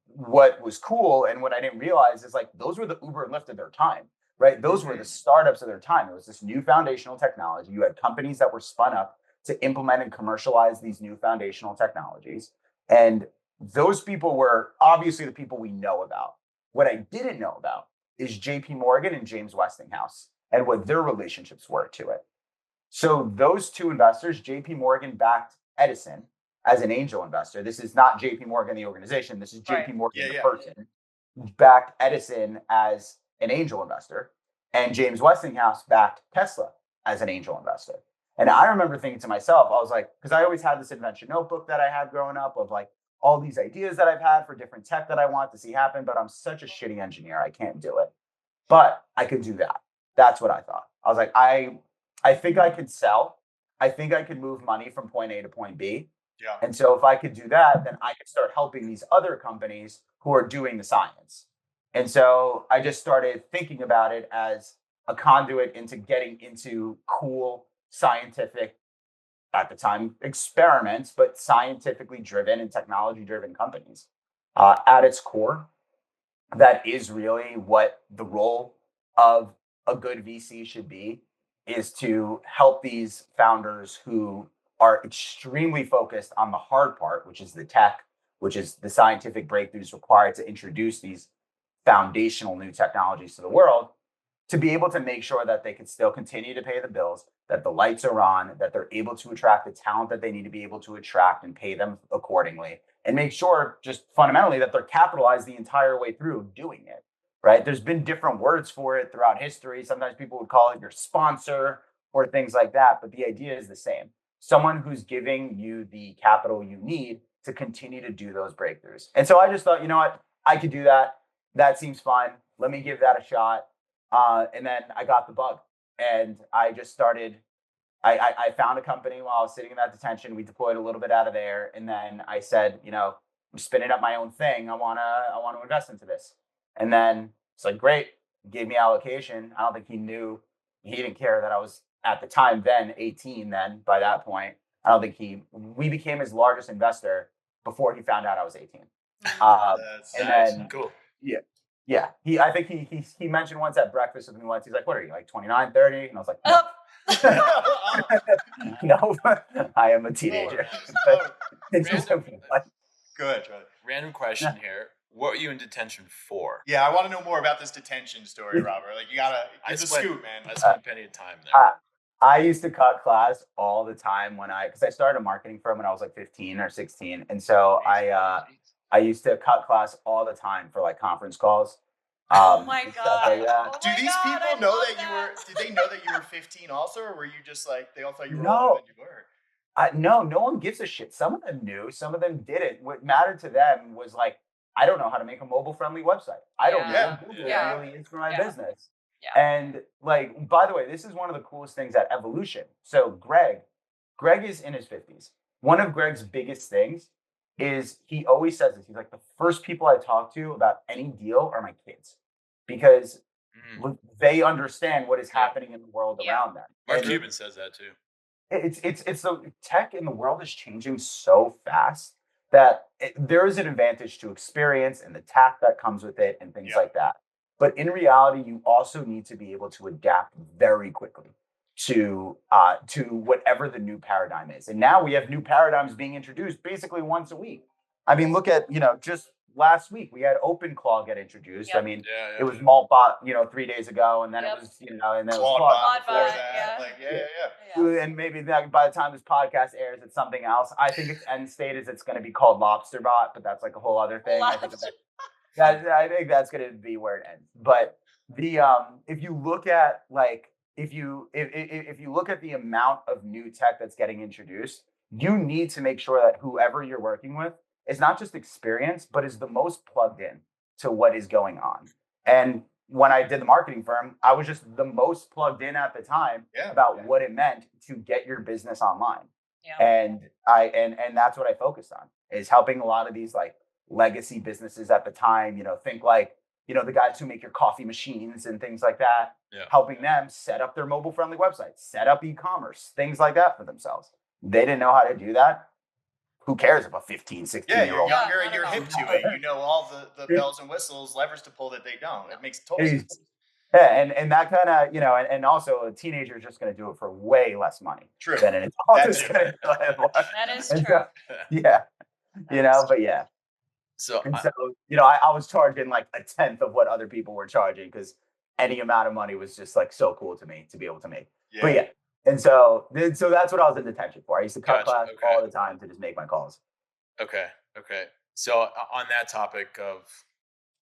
what was cool and what I didn't realize is those were the Uber and Lyft of their time, right? Those were the startups of their time. It was this new foundational technology. You had companies that were spun up to implement and commercialize these new foundational technologies. And those people were obviously the people we know about. What I didn't know about is JP Morgan and James Westinghouse and what their relationships were to it. So those two investors, JP Morgan backed Edison as an angel investor. This is not JP Morgan, the organization. This is JP Morgan, the person, backed Edison as an angel investor. And James Westinghouse backed Tesla as an angel investor. And I remember thinking to myself, I was like, because I always had this invention notebook that I had growing up of all these ideas that I've had for different tech that I want to see happen, but I'm such a shitty engineer. I can't do it. But I could do that. That's what I thought. I was like, I think I could sell. I think I could move money from point A to point B. Yeah. And so if I could do that, then I could start helping these other companies who are doing the science. And so I just started thinking about it as a conduit into getting into cool scientific, at the time, experiments, but scientifically driven and technology driven companies. At its core, that is really what the role of a good VC should be, is to help these founders who are extremely focused on the hard part, which is the tech, which is the scientific breakthroughs required to introduce these foundational new technologies to the world, to be able to make sure that they can still continue to pay the bills, that the lights are on, that they're able to attract the talent that they need to be able to attract and pay them accordingly, and make sure just fundamentally that they're capitalized the entire way through doing it, right? There's been different words for it throughout history. Sometimes people would call it your sponsor or things like that, but the idea is the same. Someone who's giving you the capital you need to continue to do those breakthroughs. And so I just thought, you know what, I could do that. That seems fun. Let me give that a shot. And then I got the bug, and I just started. I found a company while I was sitting in that detention. We deployed a little bit out of there, and then I said, you know, I'm spinning up my own thing. I wanna invest into this. And then it's like, great. He gave me allocation. I don't think he knew. He didn't care that I was at the time then 18. Then by that point, I don't think we became his largest investor before he found out I was 18. That's and nice. then Cool. yeah. Yeah, I think he mentioned once at breakfast with me once. He's like, "What are you, like 29, 30?" And I was like, "No, no, I am a teenager." It's just like, Go ahead, Charlie. Random question here. What were you in detention for? Yeah, I want to know more about this detention story, Robert. Like, you gotta give the scoop, man. I spent plenty of time there. I used to cut class all the time because I started a marketing firm when I was like 15 or 16, and so I used to cut class all the time for like conference calls. Oh my and stuff like God. that. Oh Do my these God, people I know love that you were? Did they know that you were 15 also, or were you just like they all thought you were No. older than you were? No one gives a shit. Some of them knew, some of them didn't. What mattered to them was like, I don't know how to make a mobile friendly website. I don't know Yeah. what Google Yeah. really is for my Yeah. business. Yeah. And like, by the way, this is one of the coolest things at Evolution. So Greg is in his 50s. One of Greg's biggest things is he always says this. He's like, the first people I talk to about any deal are my kids, because they understand what is happening in the world Yeah. around them. Mark And Cuban says that too. it's the tech in the world is changing so fast that there is an advantage to experience and the tact that comes with it and things Yeah. like that. But in reality, you also need to be able to adapt very quickly to whatever the new paradigm is. And now we have new paradigms being introduced basically once a week. I mean, look at, just last week we had OpenClaw get introduced. Yep. I mean, Yeah. it was Maltbot, 3 days ago, and then Yep. it was, and then it was Claude Claude bot before Claude bot, that. yeah. Like, yeah. Yeah. and maybe that by the time this podcast airs, it's something else. I think its end state is it's going to be called LobsterBot, but that's like a whole other thing. I think that's going to be where it ends. But the if you look at like if you look at the amount of new tech that's getting introduced, you need to make sure that whoever you're working with is not just experienced, but is the most plugged in to what is going on. And when I did the marketing firm, I was just the most plugged in at the time about what it meant to get your business online. Yeah. And that's what I focused on, is helping a lot of these like legacy businesses at the time, think like, the guys who make your coffee machines and things like that, helping them set up their mobile friendly websites, set up e-commerce, things like that for themselves. They didn't know how to do that. Who cares if a 15, 16-year-old? You're younger and you're hip to it. You know all the bells and whistles, levers to pull that they don't. It makes total sense. Yeah, and that kind of, and also a teenager is just going to do it for way less money True. than an adult. That is too. gonna do it. That is And true. yeah, but yeah. So And so, I was charging like a tenth of what other people were charging, because any amount of money was just like so cool to me to be able to make. But yeah. And so that's what I was in detention for. I used to cut class all the time to just make my calls. Okay. So on that topic of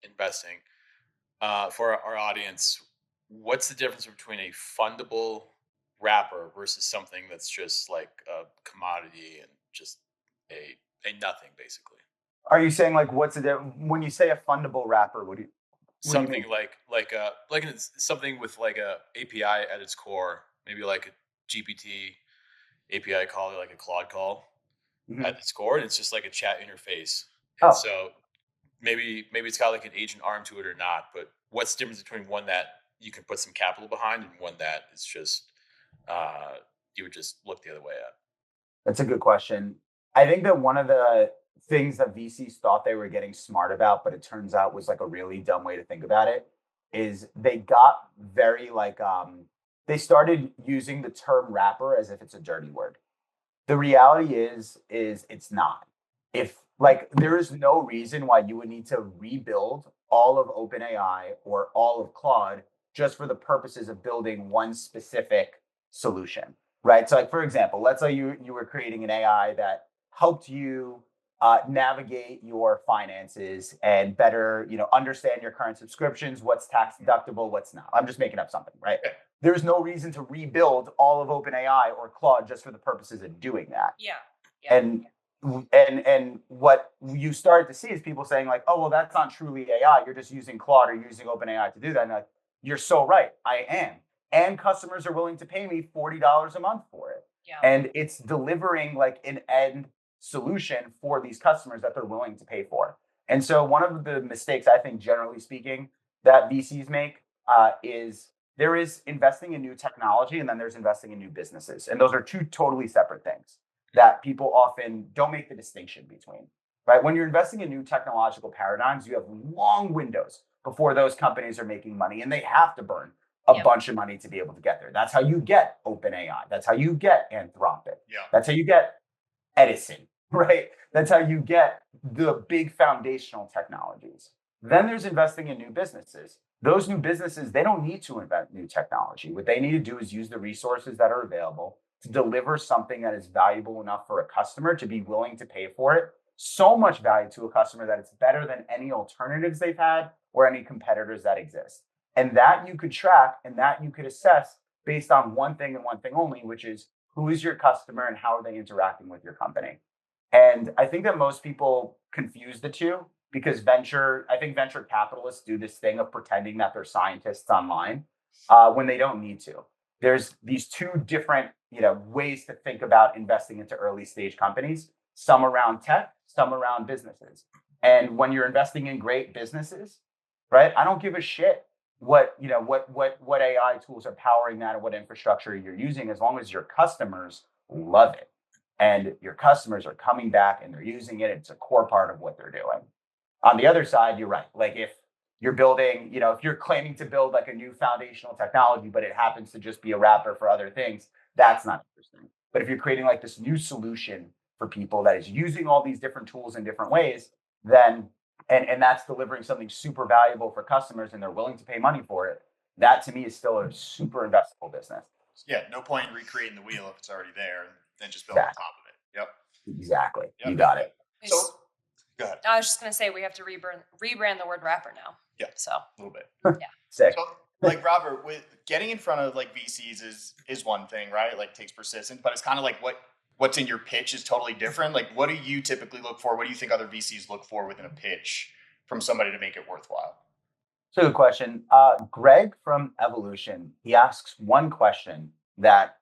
investing, for our audience, what's the difference between a fundable wrapper versus something that's just like a commodity and just a nothing, basically? Are you saying like what's the difference when you say a fundable wrapper? What do you Something mean? like something with like a API at its core, maybe like a GPT API call or like a Claude call at its core, and it's just like a chat interface. And so maybe it's got like an agent arm to it or not, but what's the difference between one that you can put some capital behind and one that is just you would just look the other way at? That's a good question. I think that one of the things that VCs thought they were getting smart about, but it turns out was like a really dumb way to think about it, is they got very like they started using the term wrapper as if it's a dirty word. The reality is it's not. If Like, there is no reason why you would need to rebuild all of OpenAI or all of Claude just for the purposes of building one specific solution, right? So, like, for example, let's say you were creating an AI that helped you navigate your finances and better, understand your current subscriptions, what's tax deductible, what's not. I'm just making up something, right? There's no reason to rebuild all of OpenAI or Claude just for the purposes of doing that. Yeah. And what you start to see is people saying like, oh, well, that's not truly AI. You're just using Claude or using OpenAI to do that. And like, you're so right. I am. And customers are willing to pay me $40 a month for it. Yeah. And it's delivering like an end solution for these customers that they're willing to pay for. And so one of the mistakes, I think, generally speaking, that VCs make is there is investing in new technology and then there's investing in new businesses. And those are two totally separate things that people often don't make the distinction between, right? When you're investing in new technological paradigms, you have long windows before those companies are making money and they have to burn a bunch of money to be able to get there. That's how you get OpenAI. That's how you get Anthropic. Yeah. That's how you get Edison, right? That's how you get the big foundational technologies. Then there's investing in new businesses. Those new businesses, they don't need to invent new technology. What they need to do is use the resources that are available to deliver something that is valuable enough for a customer to be willing to pay for it. So much value to a customer that it's better than any alternatives they've had or any competitors that exist. And that you could track and that you could assess based on one thing and one thing only, which is who is your customer and how are they interacting with your company? And I think that most people confuse the two because venture capitalists do this thing of pretending that they're scientists online when they don't need to. There's these two different, ways to think about investing into early stage companies, some around tech, some around businesses. And when you're investing in great businesses, right? I don't give a shit what AI tools are powering that and what infrastructure you're using, as long as your customers love it and your customers are coming back and they're using it. It's a core part of what they're doing. On the other side, you're right. Like if you're building, if you're claiming to build like a new foundational technology, but it happens to just be a wrapper for other things, that's not interesting. But if you're creating like this new solution for people that is using all these different tools in different ways, then and that's delivering something super valuable for customers and they're willing to pay money for it, that to me is still a super investable business. Yeah, no point in recreating the wheel if it's already there and then just build on top of it. Yep. Exactly. Yep. You got it. So go ahead. I was just going to say we have to rebrand the word wrapper now. Yeah. So a little bit. Yeah. Sick. So, like Robert, with getting in front of like VCs is one thing, right? Like takes persistence, but it's kind of like what's in your pitch is totally different. Like what do you typically look for? What do you think other VCs look for within a pitch from somebody to make it worthwhile? So good question. Greg from Evolution, he asks one question that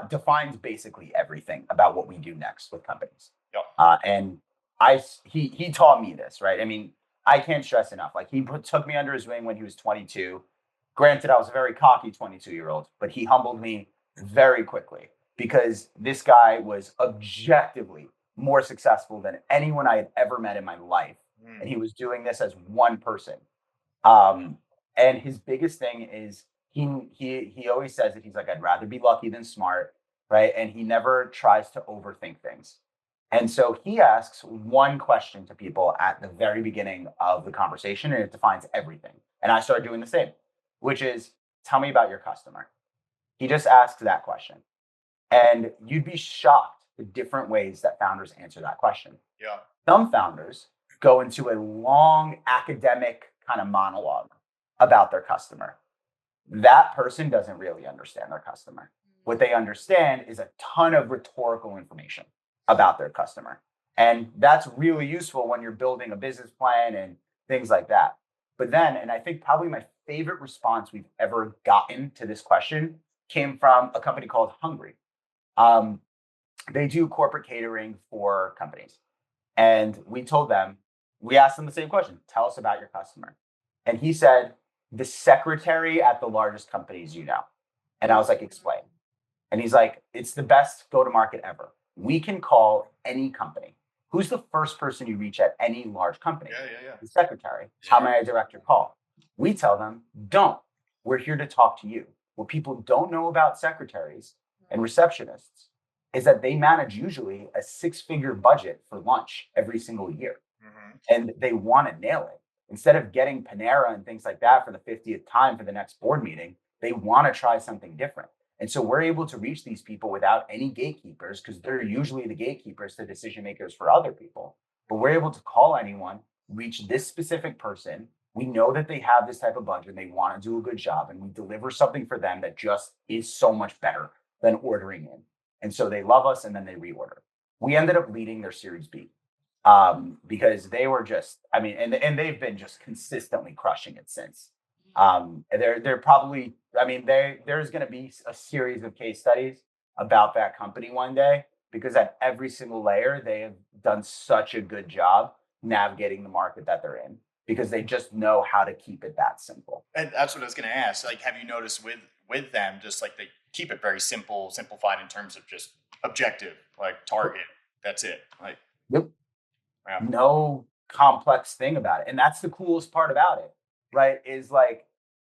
defines basically everything about what we do next with companies. Yep. And he taught me this, right? I mean, I can't stress enough. Like he took me under his wing when he was 22. Granted, I was a very cocky 22-year-old, but he humbled me very quickly because this guy was objectively more successful than anyone I had ever met in my life. And he was doing this as one person. And his biggest thing is he always says that he's like, I'd rather be lucky than smart, right? And he never tries to overthink things. And so he asks one question to people at the very beginning of the conversation, and it defines everything. And I started doing the same, which is, tell me about your customer. He just asks that question. And you'd be shocked the different ways that founders answer that question. Yeah. Some founders go into a long academic kind of monologue about their customer. That person doesn't really understand their customer. What they understand is a ton of rhetorical information about their customer. And that's really useful when you're building a business plan and things like that. But then, and I think probably my favorite response we've ever gotten to this question came from a company called Hungry. They do corporate catering for companies. And we asked them the same question, tell us about your customer. And he said, the secretary at the largest companies you know. And I was like, explain. And he's like, it's the best go-to-market ever. We can call any company. Who's the first person you reach at any large company? Yeah. The secretary. How may I direct your call? We tell them, don't. We're here to talk to you. What people don't know about secretaries and receptionists is that they manage usually a 6-figure budget for lunch every single year. And they want to nail it. Instead of getting Panera and things like that for the 50th time for the next board meeting, they want to try something different. And so we're able to reach these people without any gatekeepers, because they're usually the gatekeepers to decision makers for other people. But we're able to call anyone, reach this specific person. We know that they have this type of budget and they want to do a good job, and we deliver something for them that just is so much better than ordering in. And so they love us, and then they reorder. We ended up leading their Series B because they were just, I mean, and they've been just consistently crushing it since. They're probably, I mean, there's going to be a series of case studies about that company one day, because at every single layer, they have done such a good job navigating the market that they're in, because they just know how to keep it that simple. And that's what I was going to ask. Like, have you noticed with them, just like they keep it very simplified in terms of just objective, like target, that's it. Like, Yep. Yeah. No complex thing about it. And that's the coolest part about it, right? Is like,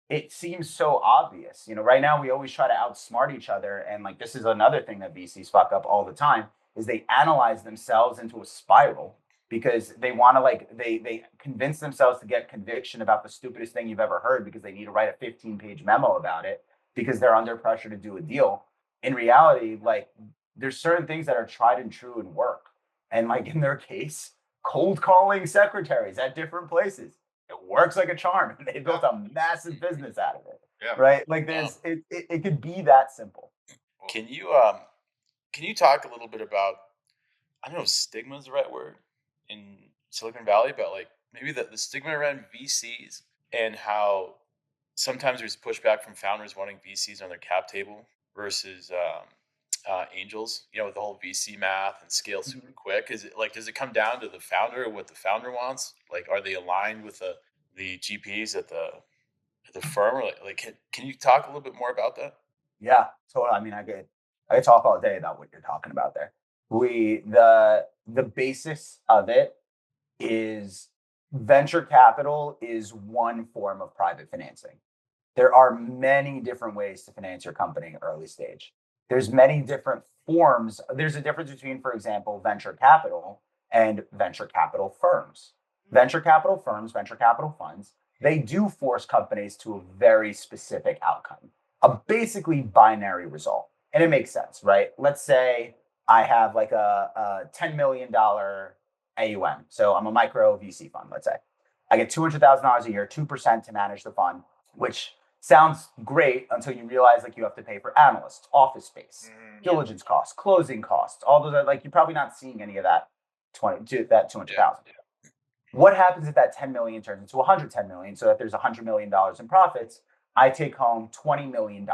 it seems so obvious. You know, right now we always try to outsmart each other. And like, this is another thing that VCs fuck up all the time, is they analyze themselves into a spiral, because they want to, like, they convince themselves to get conviction about the stupidest thing you've ever heard, because they need to write a 15-page memo about it, because they're under pressure to do a deal. In reality, like, there's certain things that are tried and true and work. And like in their case, cold calling secretaries at different places, it works like a charm. They built a massive business out of it. Yeah. Right? Like, there's it could be that simple. Can you talk a little bit about, I don't know if stigma is the right word in Silicon Valley, but like maybe the stigma around VCs, and how sometimes there's pushback from founders wanting VCs on their cap table versus angels, you know, with the whole VC math and scale super quick. Is it like, does it come down to the founder, what the founder wants? Like, are they aligned with the GPs at the firm? Or like can you talk a little bit more about that? Yeah. So I mean, I could talk all day about what you're talking about there. The basis of it is venture capital is one form of private financing. There are many different ways to finance your company early stage. There's many different forms. There's a difference between, for example, venture capital and venture capital firms. Venture capital firms, venture capital funds, they do force companies to a very specific outcome, a basically binary result. And it makes sense, right? Let's say I have like a $10 million AUM. So I'm a micro VC fund, let's say. I get $200,000 a year, 2% to manage the fund, which sounds great until you realize, like, you have to pay for analysts, office space, diligence costs, closing costs, all those. Like, you're probably not seeing any of that 200,000. What happens if that 10 million turns into 110 million, so that there's $100 million in profits? I take home $20 million,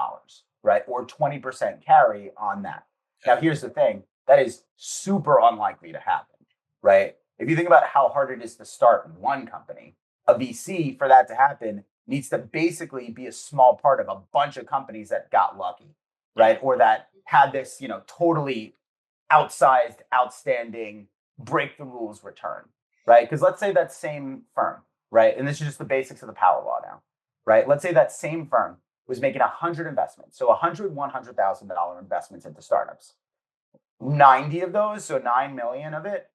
right? Or 20% carry on that. Now, here's the thing. That is super unlikely to happen, right? If you think about how hard it is to start one company, a VC, for that to happen, needs to basically be a small part of a bunch of companies that got lucky, right? Or that had this, you know, totally outsized, outstanding, break the rules return, right? Because let's say that same firm, right? And this is just the basics of the power law now, right? Let's say that same firm was making 100 investments. So $100,000 investments into startups. 90 of those, so 9 million of it,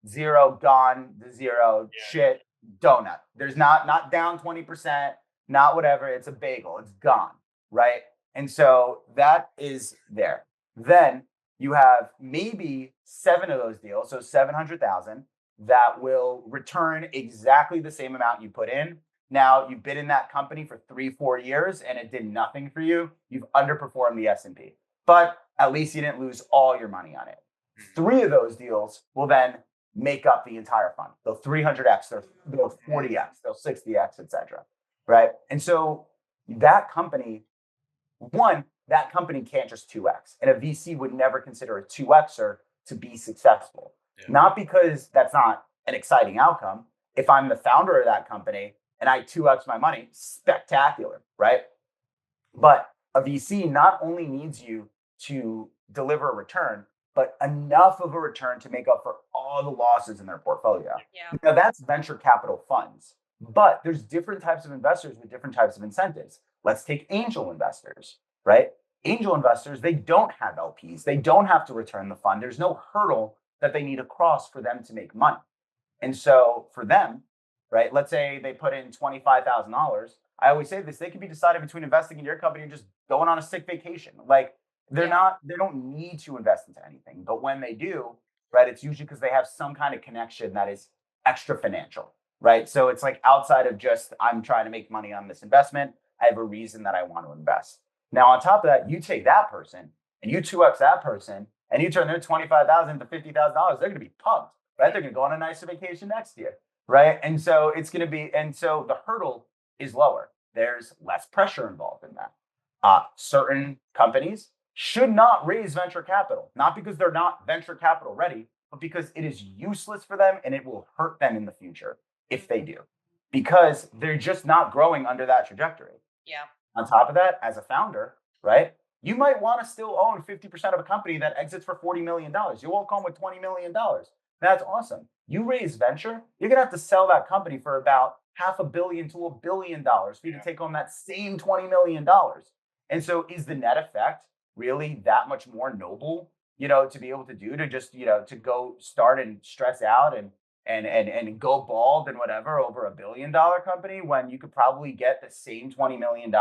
zero, gone, zero, shit, donut. There's not down 20%, not whatever. It's a bagel. It's gone, right? And so that is there. Then you have maybe 7 of those deals, so 700,000, that will return exactly the same amount you put in. Now, you've been in that company for 3-4 years and it did nothing for you. You've underperformed the S&P, but at least you didn't lose all your money on it. 3 of those deals will then make up the entire fund. They'll 300x, they'll 40x, they'll 60x, etc. Right? And so that company can't just 2x. And a VC would never consider a 2xer to be successful. Yeah. Not because that's not an exciting outcome. If I'm the founder of that company and I 2x my money, spectacular, right? But a VC not only needs you to deliver a return, but enough of a return to make up for all the losses in their portfolio. Yeah. Now, that's venture capital funds, but there's different types of investors with different types of incentives. Let's take angel investors, right? Angel investors, they don't have LPs. They don't have to return the fund. There's no hurdle that they need to cross for them to make money. And so for them, right, let's say they put in $25,000. I always say this, they could be deciding between investing in your company and just going on a sick vacation. Like they don't need to invest into anything. But when they do, right, it's usually because they have some kind of connection that is extra financial, right? So it's like outside of just, I'm trying to make money on this investment. I have a reason that I want to invest. Now, on top of that, you take that person and you 2x that person and you turn their $25,000 into $50,000. They're going to be pumped, right? They're going to go on a nice vacation next year, right? And so it's going to be, and so the hurdle is lower. There's less pressure involved in that. Certain companies should not raise venture capital, not because they're not venture capital ready, but because it is useless for them and it will hurt them in the future if they do, because they're just not growing under that trajectory. Yeah. On top of that, as a founder, right, you might want to still own 50% of a company that exits for $40 million. You won't come with $20 million. That's awesome. You raise venture, you're going to have to sell that company for about $500 million to $1 billion for you to take home that same $20 million. And so is the net effect really that much more noble, to be able to do, to just, to go start and stress out and go bald and whatever over $1 billion company when you could probably get the same $20 million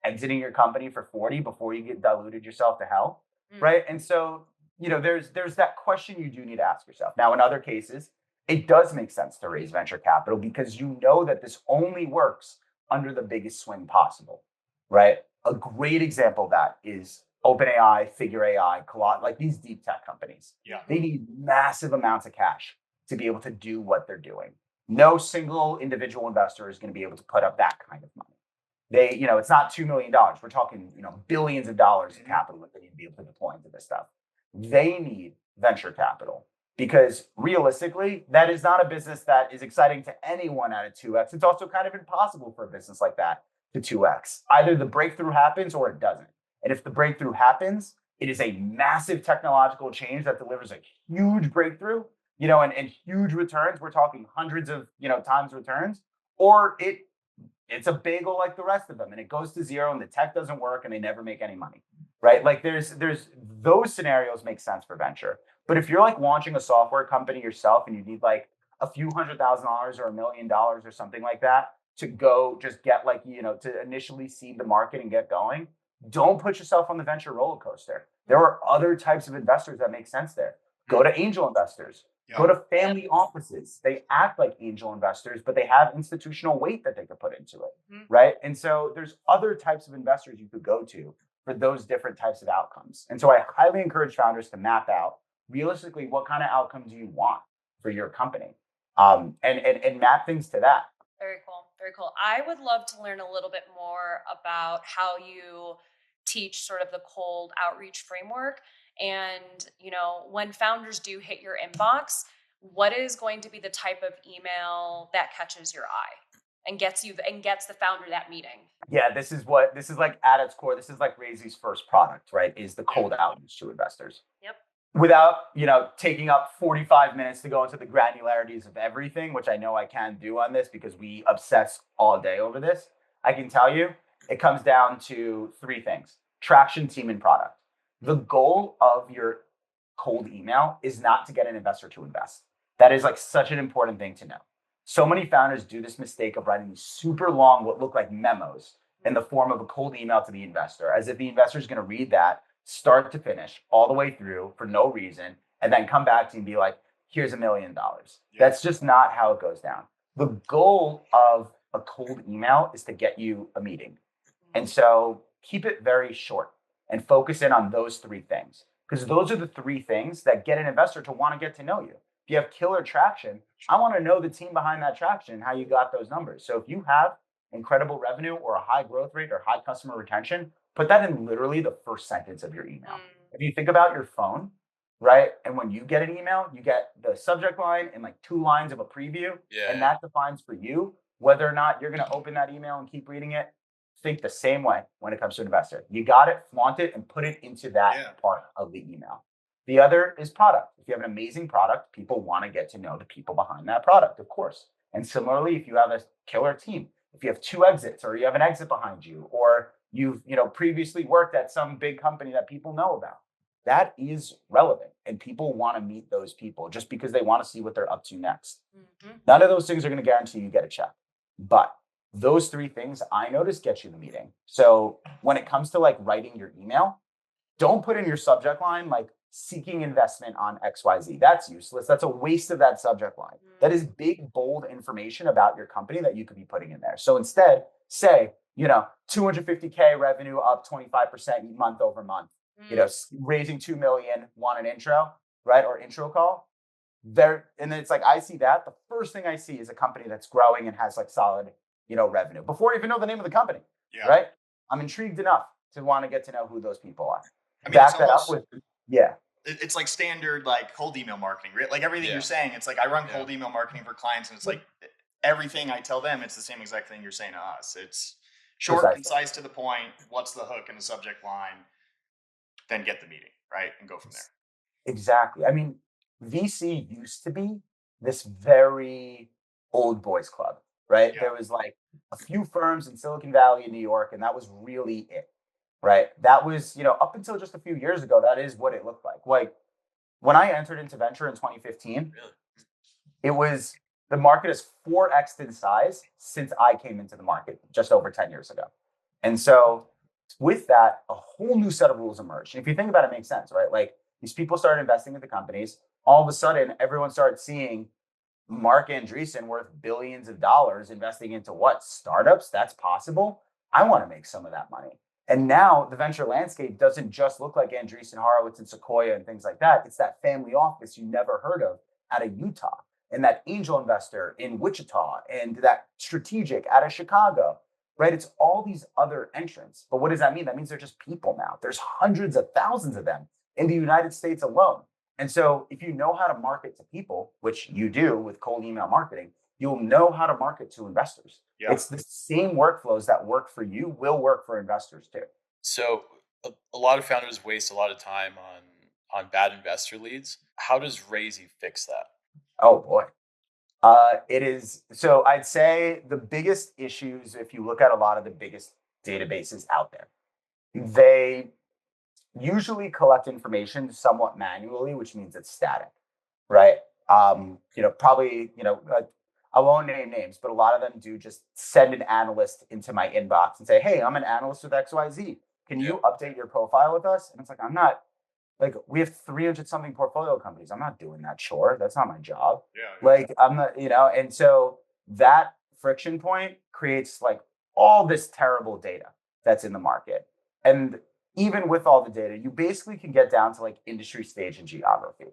exiting your company for 40 before you get diluted yourself to hell, right? And so, there's that question you do need to ask yourself. Now, in other cases, it does make sense to raise venture capital because you know that this only works under the biggest swing possible, right? A great example of that is OpenAI, Figure AI, like these deep tech companies. Yeah. They need massive amounts of cash to be able to do what they're doing. No single individual investor is going to be able to put up that kind of money. It's not $2 million. We're talking, billions of dollars of capital that they need to be able to deploy into this stuff. They need venture capital because realistically, that is not a business that is exciting to anyone at a 2x. It's also kind of impossible for a business like that to 2x. Either the breakthrough happens or it doesn't. And if the breakthrough happens, it is a massive technological change that delivers a huge breakthrough, and huge returns. We're talking hundreds of, times returns, or it's a bagel like the rest of them and it goes to zero and the tech doesn't work and they never make any money, right? Like there's those scenarios make sense for venture. But if you're like launching a software company yourself and you need like a few $100,000 or $1 million or something like that to go just get like, to initially seed the market and get going, don't put yourself on the venture roller coaster. There are other types of investors that make sense there. Go to angel investors. Go to family offices. They act like angel investors, but they have institutional weight that they could put into it, right? And so there's other types of investors you could go to for those different types of outcomes. And so I highly encourage founders to map out realistically what kind of outcome do you want for your company, and map things to that. Very cool. Very cool. I would love to learn a little bit more about how you teach sort of the cold outreach framework. And, when founders do hit your inbox, what is going to be the type of email that catches your eye and gets the founder that meeting? Yeah, this is like at its core, this is like Raisy's first product, right? Is the cold outreach to investors. Yep. Without, taking up 45 minutes to go into the granularities of everything, which I know I can do on this because we obsess all day over this. I can tell you it comes down to three things: traction, team, and product. The goal of your cold email is not to get an investor to invest. That is like such an important thing to know. So many founders do this mistake of writing these super long, what look like memos in the form of a cold email to the investor, as if the investor is going to read that start to finish all the way through for no reason, and then come back to you and be like, here's $1 million. That's just not how it goes down. The goal of a cold email is to get you a meeting. And so keep it very short and focus in on those three things, because those are the three things that get an investor to want to get to know you. If you have killer traction, I want to know the team behind that traction and how you got those numbers. So if you have incredible revenue or a high growth rate or high customer retention, put that in literally the first sentence of your email. If you think about your phone, right? And when you get an email, you get the subject line and like 2 lines of a preview. And that defines for you whether or not you're going to open that email and keep reading it. Think the same way when it comes to an investor. You got it, flaunt it, and put it into that part of the email. The other is product. If you have an amazing product, people want to get to know the people behind that product, of course. And similarly, if you have a killer team, if you have 2 exits or you have an exit behind you, or you've, previously worked at some big company that people know about. That is relevant, and people want to meet those people just because they want to see what they're up to next. None of those things are going to guarantee you get a check, but those three things I noticed get you the meeting. So when it comes to like writing your email, don't put in your subject line like seeking investment on XYZ. That's useless. That's a waste of that subject line. That is big, bold information about your company that you could be putting in there. So instead, say, 250K revenue up 25% month over month, raising 2 million, want an intro, right? Or intro call. There, and then it's like, I see that. The first thing I see is a company that's growing and has like solid, revenue before I even know the name of the company, right? I'm intrigued enough to want to get to know who those people are. I mean, back that up with, it's like standard like cold email marketing, right? Like everything you're saying, it's like I run cold email marketing for clients, and it's like everything I tell them, it's the same exact thing you're saying to us. It's short, concise, to the point. What's the hook in the subject line? Then get the meeting, right? And go from there. Exactly. I mean, VC used to be this very old boys club, right? There was like a few firms in Silicon Valley in New York, and that was really it, right? That was, up until just a few years ago, that is what it looked like. Like when I entered into venture in 2015, it was the market is 4x in size since I came into the market just over 10 years ago. And so with that, a whole new set of rules emerged. And if you think about it, it makes sense, right? Like these people started investing into companies. All of a sudden, everyone started seeing Mark Andreessen worth billions of dollars investing into what? Startups? That's possible. I want to make some of that money. And now the venture landscape doesn't just look like Andreessen Horowitz and Sequoia and things like that. It's that family office you never heard of out of Utah, and that angel investor in Wichita, and that strategic out of Chicago, right? It's all these other entrants. But what does that mean? That means they're just people now. There's hundreds of thousands of them in the United States alone. And so if you know how to market to people, which you do with cold email marketing, you'll know how to market to investors. It's the same workflows that work for you will work for investors too. So a lot of founders waste a lot of time on bad investor leads. How does Raisy fix that? Oh boy. It is. So I'd say the biggest issues, if you look at a lot of the biggest databases out there, they usually collect information somewhat manually, which means it's static, right? Probably, I won't name names, but a lot of them do just send an analyst into my inbox and say, hey, I'm an analyst with XYZ. Can you update your profile with us? And it's like, I'm not, like, we have 300 something portfolio companies. I'm not doing that. Sure. That's not my job. Like, I'm not, and so that friction point creates like all this terrible data that's in the market. And even with all the data, you basically can get down to like industry stage and geography,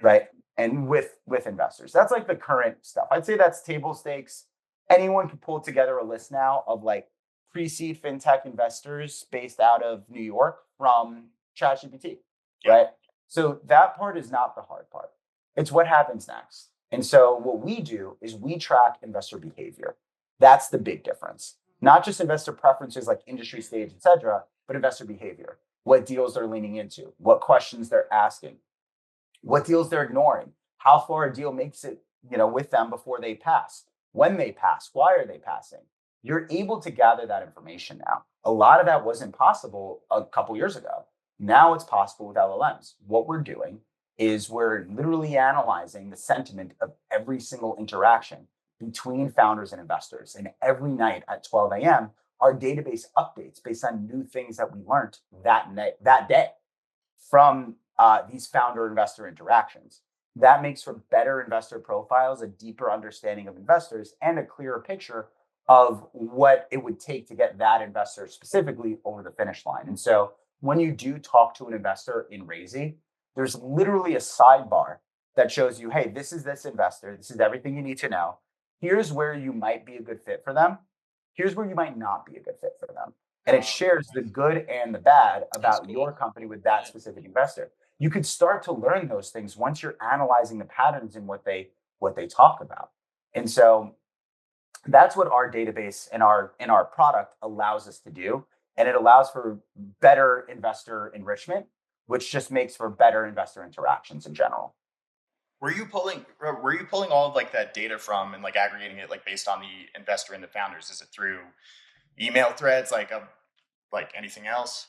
right? And with investors, that's like the current stuff. I'd say that's table stakes. Anyone can pull together a list now of like pre-seed fintech investors based out of New York from ChatGPT, right? So that part is not the hard part. It's what happens next. And so what we do is we track investor behavior. That's the big difference. Not just investor preferences like industry stage, et cetera, but investor behavior, what deals they're leaning into, what questions they're asking, what deals they're ignoring, how far a deal makes it, with them before they pass, when they pass, why are they passing? You're able to gather that information now. A lot of that wasn't possible a couple years ago. Now it's possible with LLMs. What we're doing is we're literally analyzing the sentiment of every single interaction between founders and investors. And every night at 12 a.m., our database updates based on new things that we learned that day from these founder investor interactions. That makes for better investor profiles, a deeper understanding of investors, and a clearer picture of what it would take to get that investor specifically over the finish line. And so when you do talk to an investor in Raisy, there's literally a sidebar that shows you, hey, this is this investor. This is everything you need to know. Here's where you might be a good fit for them. Here's where you might not be a good fit for them. And it shares the good and the bad about your company with that specific investor. You could start to learn those things once you're analyzing the patterns in what they talk about. And so that's what our database and our product allows us to do. And it allows for better investor enrichment, which just makes for better investor interactions in general. Were you pulling all of like that data from and like aggregating it like based on the investor and the founders? Is it through email threads? Like like anything else?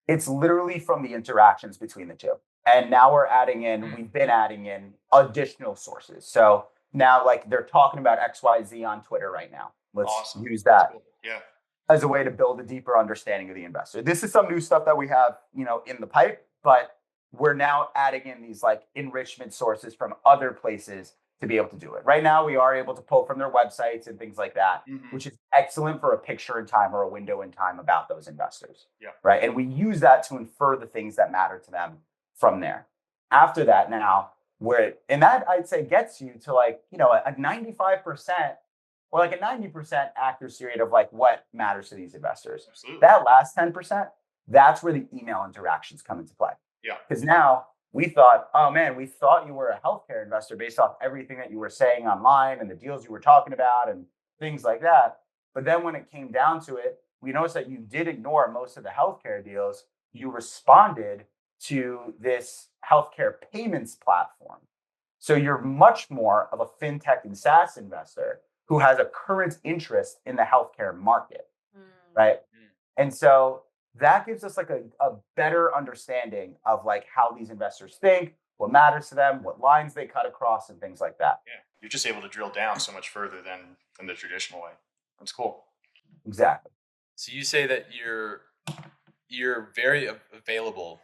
It's literally from the interactions between the two. And now we've been adding in additional sources. So now like they're talking about XYZ on Twitter right now. Let's use that cool. Yeah. as a way to build a deeper understanding of the investor. This is some new stuff that we have, in the pipe, but we're now adding in these like enrichment sources from other places to be able to do it. Right now, we are able to pull from their websites and things like that, which is excellent for a picture in time or a window in time about those investors. Yeah. Right. And we use that to infer the things that matter to them from there. After that, now and that I'd say gets you to like, a 95% or like a 90% accuracy rate of like what matters to these investors. Absolutely. That last 10%, that's where the email interactions come into play. Yeah. Because now we thought, oh man, we thought you were a healthcare investor based off everything that you were saying online and the deals you were talking about and things like that. But then when it came down to it, we noticed that you did ignore most of the healthcare deals. You responded to this healthcare payments platform. So you're much more of a fintech and SaaS investor who has a current interest in the healthcare market, right? And so that gives us like a better understanding of like how these investors think, what matters to them, what lines they cut across, and things like that. Yeah, you're just able to drill down so much further than the traditional way. That's cool. Exactly. So you say that you're very available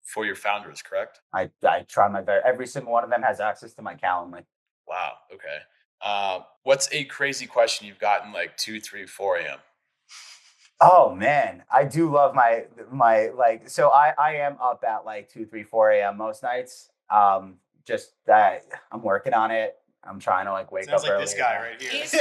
for your founders, correct? I try my very. Every single one of them has access to my Calendly. Wow. Okay. What's a crazy question you've gotten like 2, 3, 4 a.m.? Oh man, I do love my like. So I am up at like 2, 3, 4 a.m. most nights. Just that I'm working on it. I'm trying to like wake Sounds up like early. this guy right here. He is too.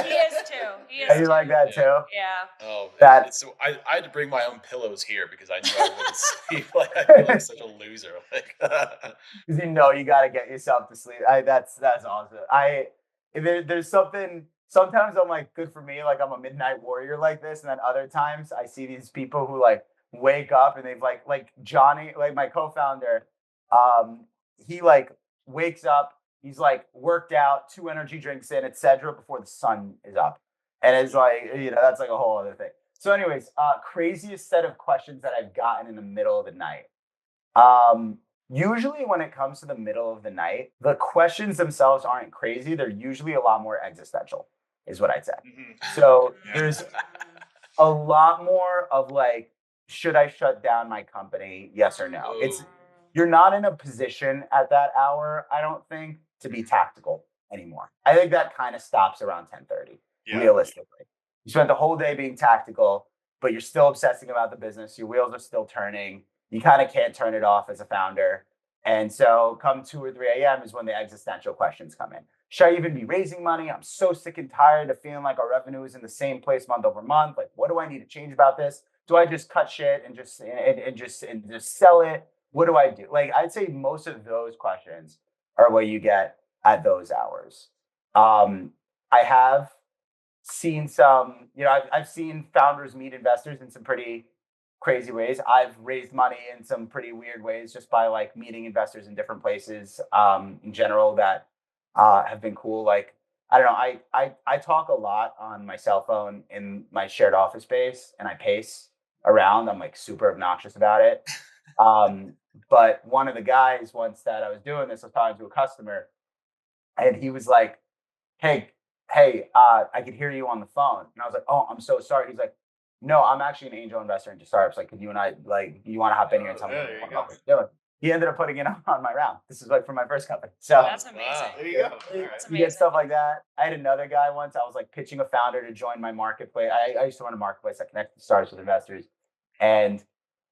He is Are you too. like that too? Yeah. Oh, That so I had to bring my own pillows here because I knew I wouldn't sleep. Like I feel like such a loser. Like because you got to get yourself to sleep. That's awesome. There's something. Sometimes I'm like, good for me. Like I'm a midnight warrior like this, and then other times I see these people who like wake up and they've like Johnny, like my co-founder. He like wakes up. He's like worked out, 2 energy drinks in, etc. before the sun is up, and it's like that's like a whole other thing. So, anyways, craziest set of questions that I've gotten in the middle of the night. Usually when it comes to the middle of the night, the questions themselves aren't crazy. They're usually a lot more existential, is what I'd say. So there's a lot more of like, should I shut down my company? Yes or no. You're not in a position at that hour, I don't think, to be tactical anymore. I think that kind of stops around 10:30, realistically. You spent the whole day being tactical, but you're still obsessing about the business. Your wheels are still turning. You kind of can't turn it off as a founder. And so come 2 or 3 a.m. is when the existential questions come in. Should I even be raising money? I'm so sick and tired of feeling like our revenue is in the same place month over month. Like, what do I need to change about this? Do I just cut shit and just sell it? What do I do? Like, I'd say most of those questions are what you get at those hours. I have seen some, I've seen founders meet investors in some pretty crazy ways. I've raised money in some pretty weird ways just by like meeting investors in different places in general that have been cool. Like, I don't know, I talk a lot on my cell phone in my shared office space and I pace around. I'm like super obnoxious about it. But one of the guys once that I was doing this, I was talking to a customer and he was like, hey, I could hear you on the phone. And I was like, oh, I'm so sorry. He's like, no, I'm actually an angel investor into startups. Like, could you and I, like, you want to hop in here and tell me what you're doing? He ended up putting it on my round. This is like for my first company. So that's amazing. Wow. There you go. you get stuff like that. I had another guy once. I was like pitching a founder to join my marketplace. I used to run a marketplace that connected startups with investors. And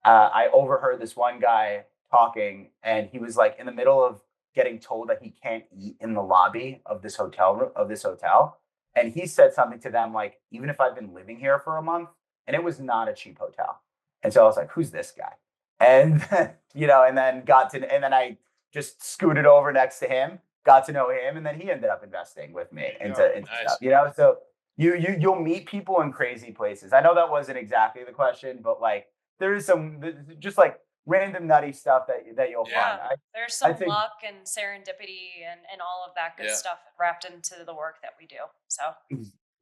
I overheard this one guy talking, and he was like in the middle of getting told that he can't eat in the lobby of this hotel and he said something to them like, even if I've been living here for a month, and it was not a cheap hotel. And so I was like, who's this guy? And and then I just scooted over next to him, got to know him, and then he ended up investing with me into Nice. stuff. So you'll meet people in crazy places. I know that wasn't exactly the question, but like there is some just like random nutty stuff that you'll find. There's some luck and serendipity and all of that good stuff wrapped into the work that we do. So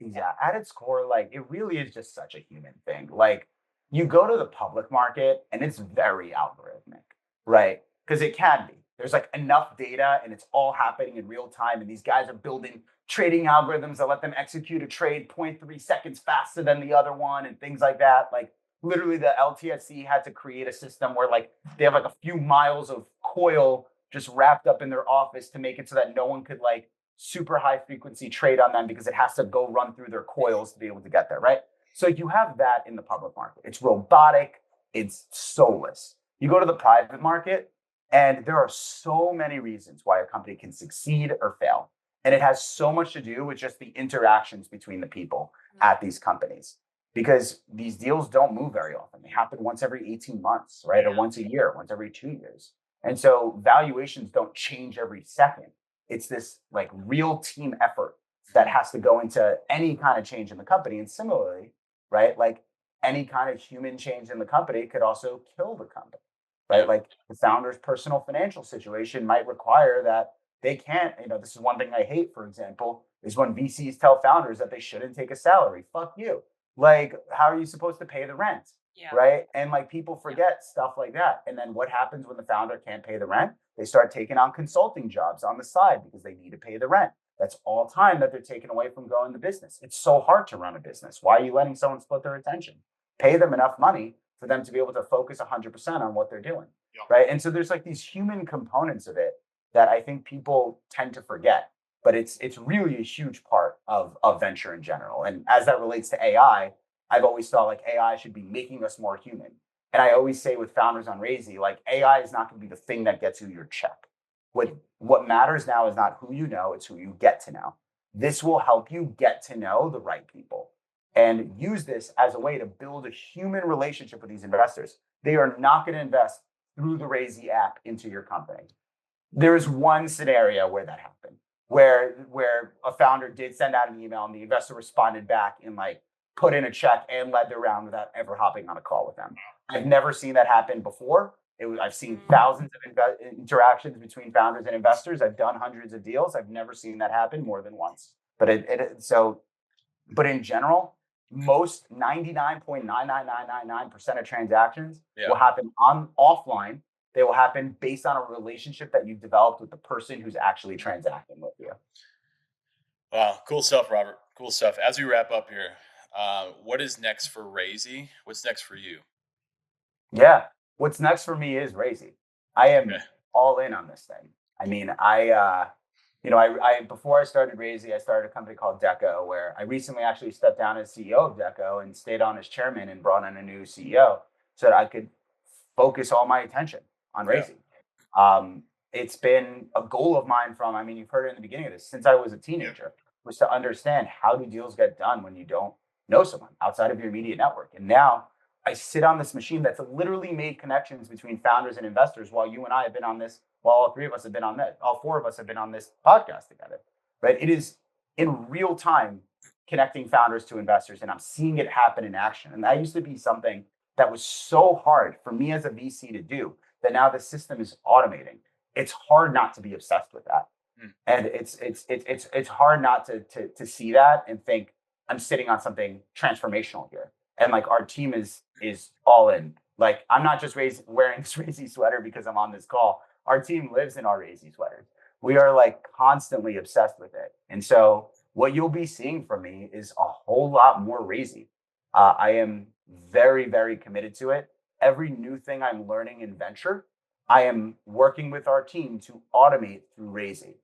yeah, at its core, like it really is just such a human thing. Like You go to the public market and it's very algorithmic, right? Because it can be. There's like enough data and it's all happening in real time. And these guys are building trading algorithms that let them execute a trade 0.3 seconds faster than the other one and things like that. Like literally the LTSC had to create a system where like they have like a few miles of coil just wrapped up in their office to make it so that no one could like super high frequency trade on them because it has to go run through their coils to be able to get there, right? So you have that in the public market. It's robotic, it's soulless. You go to the private market, and there are so many reasons why a company can succeed or fail. And it has so much to do with just the interactions between the people at these companies. Because these deals don't move very often. They happen once every 18 months, right? Or once a year, once every 2 years. And so valuations don't change every second. It's this like real team effort that has to go into any kind of change in the company. And similarly, right? Like any kind of human change in the company could also kill the company, right? Like the founder's personal financial situation might require that they can't, this is one thing I hate, for example, is when VCs tell founders that they shouldn't take a salary. Fuck you. Like, how are you supposed to pay the rent? Yeah. Right. And like people forget stuff like that. And then what happens when the founder can't pay the rent? They start taking on consulting jobs on the side because they need to pay the rent. That's all time that they're taking away from growing the business. It's so hard to run a business. Why are you letting someone split their attention? Pay them enough money for them to be able to focus 100% on what they're doing. Yeah. Right. And so there's like these human components of it that I think people tend to forget. But it's really a huge part of venture in general. And as that relates to AI, I've always thought like AI should be making us more human. And I always say with founders on Raisy, like AI is not going to be the thing that gets you your check. What matters now is not who you know, it's who you get to know. This will help you get to know the right people and use this as a way to build a human relationship with these investors. They are not going to invest through the Raisy app into your company. There is one scenario where that happened, where a founder did send out an email and the investor responded back and like put in a check and led the round without ever hopping on a call with them. I've never seen that happen before. I've seen thousands of interactions between founders and investors. I've done hundreds of deals. I've never seen that happen more than once. But in general, most 99.99999% of transactions will happen offline. They will happen based on a relationship that you've developed with the person who's actually transacting with you. Wow, cool stuff, Robert. Cool stuff. As we wrap up here, what is next for Raisy? What's next for you? Yeah. What's next for me is Raisy. I am all in on this thing. I mean, I before I started Raisy, I started a company called Deco, where I recently actually stepped down as CEO of Deco and stayed on as chairman and brought in a new CEO so that I could focus all my attention on Raisy. It's been a goal of mine you've heard it in the beginning of this, since I was a teenager, was to understand how do deals get done when you don't know someone outside of your immediate network. And now I sit on this machine that's literally made connections between founders and investors while you and I have been on this, while all three of us have been on this, all four of us have been on this podcast together, right? It is in real time connecting founders to investors, and I'm seeing it happen in action. And that used to be something that was so hard for me as a VC to do, that now the system is automating. It's hard not to be obsessed with that. And it's hard not to see that and think I'm sitting on something transformational here. And like our team is all in. Like I'm not just wearing this Raisy sweater because I'm on this call. Our team lives in our Raisy sweaters. We are like constantly obsessed with it. And so what you'll be seeing from me is a whole lot more Raisy. I am very, very committed to it. Every new thing I'm learning in venture, I am working with our team to automate through Raisy.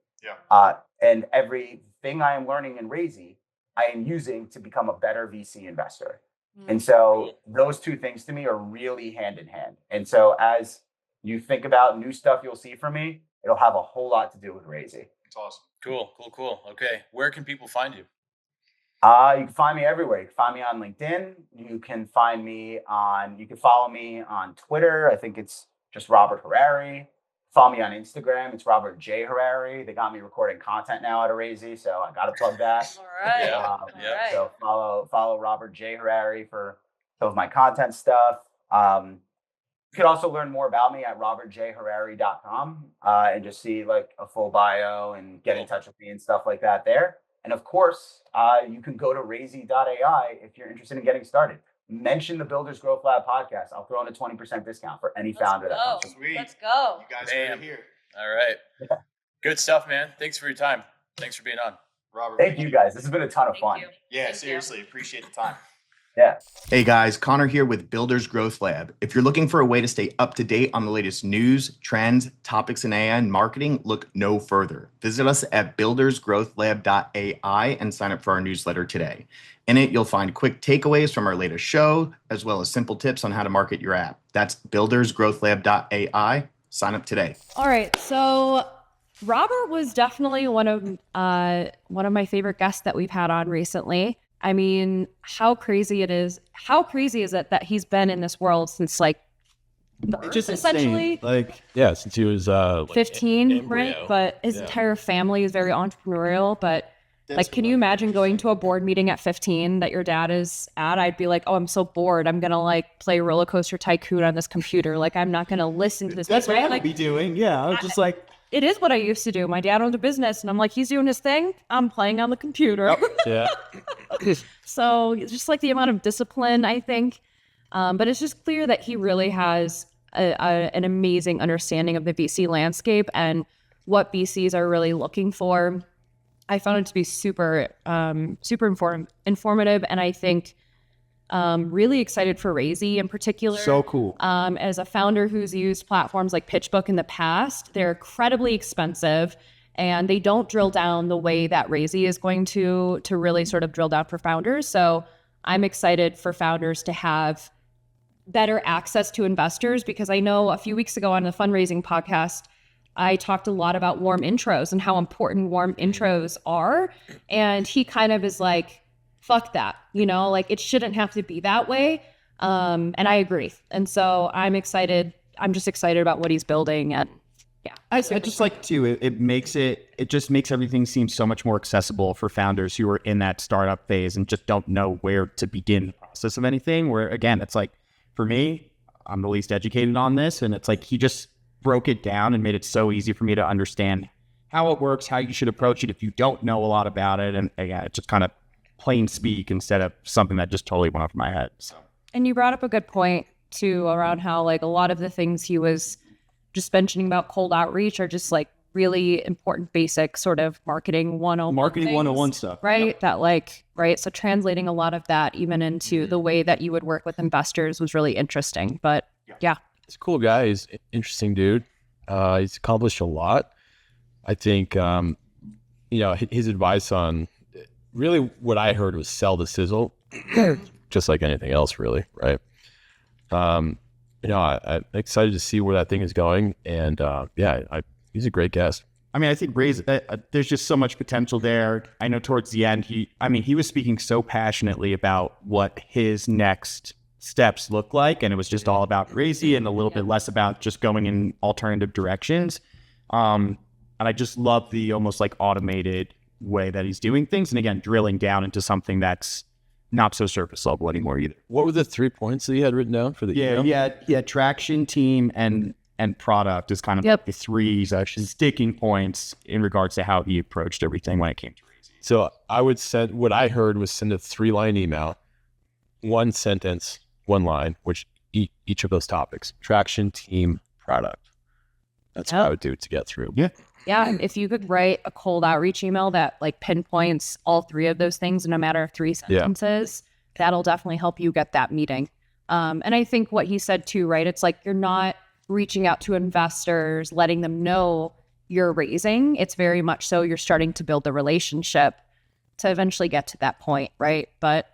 And everything I am learning in Raisy, I am using to become a better VC investor. And so those two things to me are really hand in hand. And so as you think about new stuff you'll see from me, it'll have a whole lot to do with Raisy. It's awesome. Cool. Okay. Where can people find you? You can find me everywhere. You can find me on LinkedIn. You can follow me on Twitter. I think it's just Robert Harari. Follow me on Instagram. It's Robert J. Harari. They got me recording content now at Raisy, so I got to plug that. All right. So follow Robert J. Harari for some of my content stuff. You can also learn more about me at robertjharari.com and just see like a full bio and get in touch with me and stuff like that there. And of course, you can go to Raisy.ai if you're interested in getting started. mention the Builders Growth Lab podcast. I'll throw in a 20% discount for any founder that comes. Sweet. Let's go. You guys Bam. are here. All right. Yeah. Good stuff, man. Thanks for your time. Thanks for being on. Robert. Thank you guys. This has been a ton of fun. You. Yeah, Thank seriously, appreciate the time. Yeah. Hey guys, Connor here with Builders Growth Lab. If you're looking for a way to stay up to date on the latest news, trends, topics in AI and marketing, look no further. Visit us at buildersgrowthlab.ai and sign up for our newsletter today. In it, you'll find quick takeaways from our latest show, as well as simple tips on how to market your app. That's buildersgrowthlab.ai. Sign up today. All right, so Robert was definitely one of my favorite guests that we've had on recently. I mean, how crazy is it that he's been in this world since like just essentially like since he was 15, right? But his entire family is very entrepreneurial. But like, can you imagine going to a board meeting at 15 that your dad is at? I'd be like, oh, I'm so bored. I'm gonna like play Roller Coaster Tycoon on this computer. Like, I'm not gonna listen to this. That's what right? I would be doing. Yeah, I was just like, it is what I used to do. My dad owned a business, and I'm like, he's doing his thing. I'm playing on the computer. yeah. So it's just like the amount of discipline, I think. But it's just clear that he really has an amazing understanding of the VC landscape and what VCs are really looking for. I found it to be super informative, and I think really excited for Raisy in particular. So cool. As a founder who's used platforms like PitchBook in the past, they're incredibly expensive, and they don't drill down the way that Raisy is going to really sort of drill down for founders. So I'm excited for founders to have better access to investors, because I know a few weeks ago on the fundraising podcast, I talked a lot about warm intros and how important warm intros are. And he kind of is like, fuck that, like it shouldn't have to be that way. And I agree. And so I'm excited. I'm just excited about what he's building. And yeah, I just like too, it just makes everything seem so much more accessible for founders who are in that startup phase and just don't know where to begin the process of anything. Where again, it's like, for me, I'm the least educated on this. And it's like, he just broke it down and made it so easy for me to understand how it works, how you should approach it if you don't know a lot about it. And yeah, it's just kind of plain speak instead of something that just totally went off my head. So. And you brought up a good point too around how like a lot of the things he was just mentioning about cold outreach are just like really important basic sort of marketing 101 Marketing things, 101 stuff. right? Yep. That like, right. So translating a lot of that even into the way that you would work with investors was really interesting. But yeah. He's a cool guy. He's an interesting dude. He's accomplished a lot. I think, his advice on really what I heard was sell the sizzle, just like anything else, really, right? I'm excited to see where that thing is going. And he's a great guest. I mean, I think there's just so much potential there. I know towards the end, he was speaking so passionately about what his next steps look like, and it was just all about Raisy and a little bit less about just going in alternative directions. And I just love the almost like automated way that he's doing things, and again, drilling down into something that's not so surface level anymore either. What were the 3 points that you had written down for the email? Yeah, traction, team, and product is kind of the 3 sticking points in regards to how he approached everything when it came to Raisy. So I would send, what I heard was send a 3-line email, 1 sentence, 1 line, which each of those topics: traction, team, product. That's what I would do to get through. Yeah, and if you could write a cold outreach email that like pinpoints all 3 of those things in a matter of 3 sentences, that'll definitely help you get that meeting. And I think what he said too, right? It's like you're not reaching out to investors, letting them know you're raising. It's very much so you're starting to build the relationship to eventually get to that point, right? But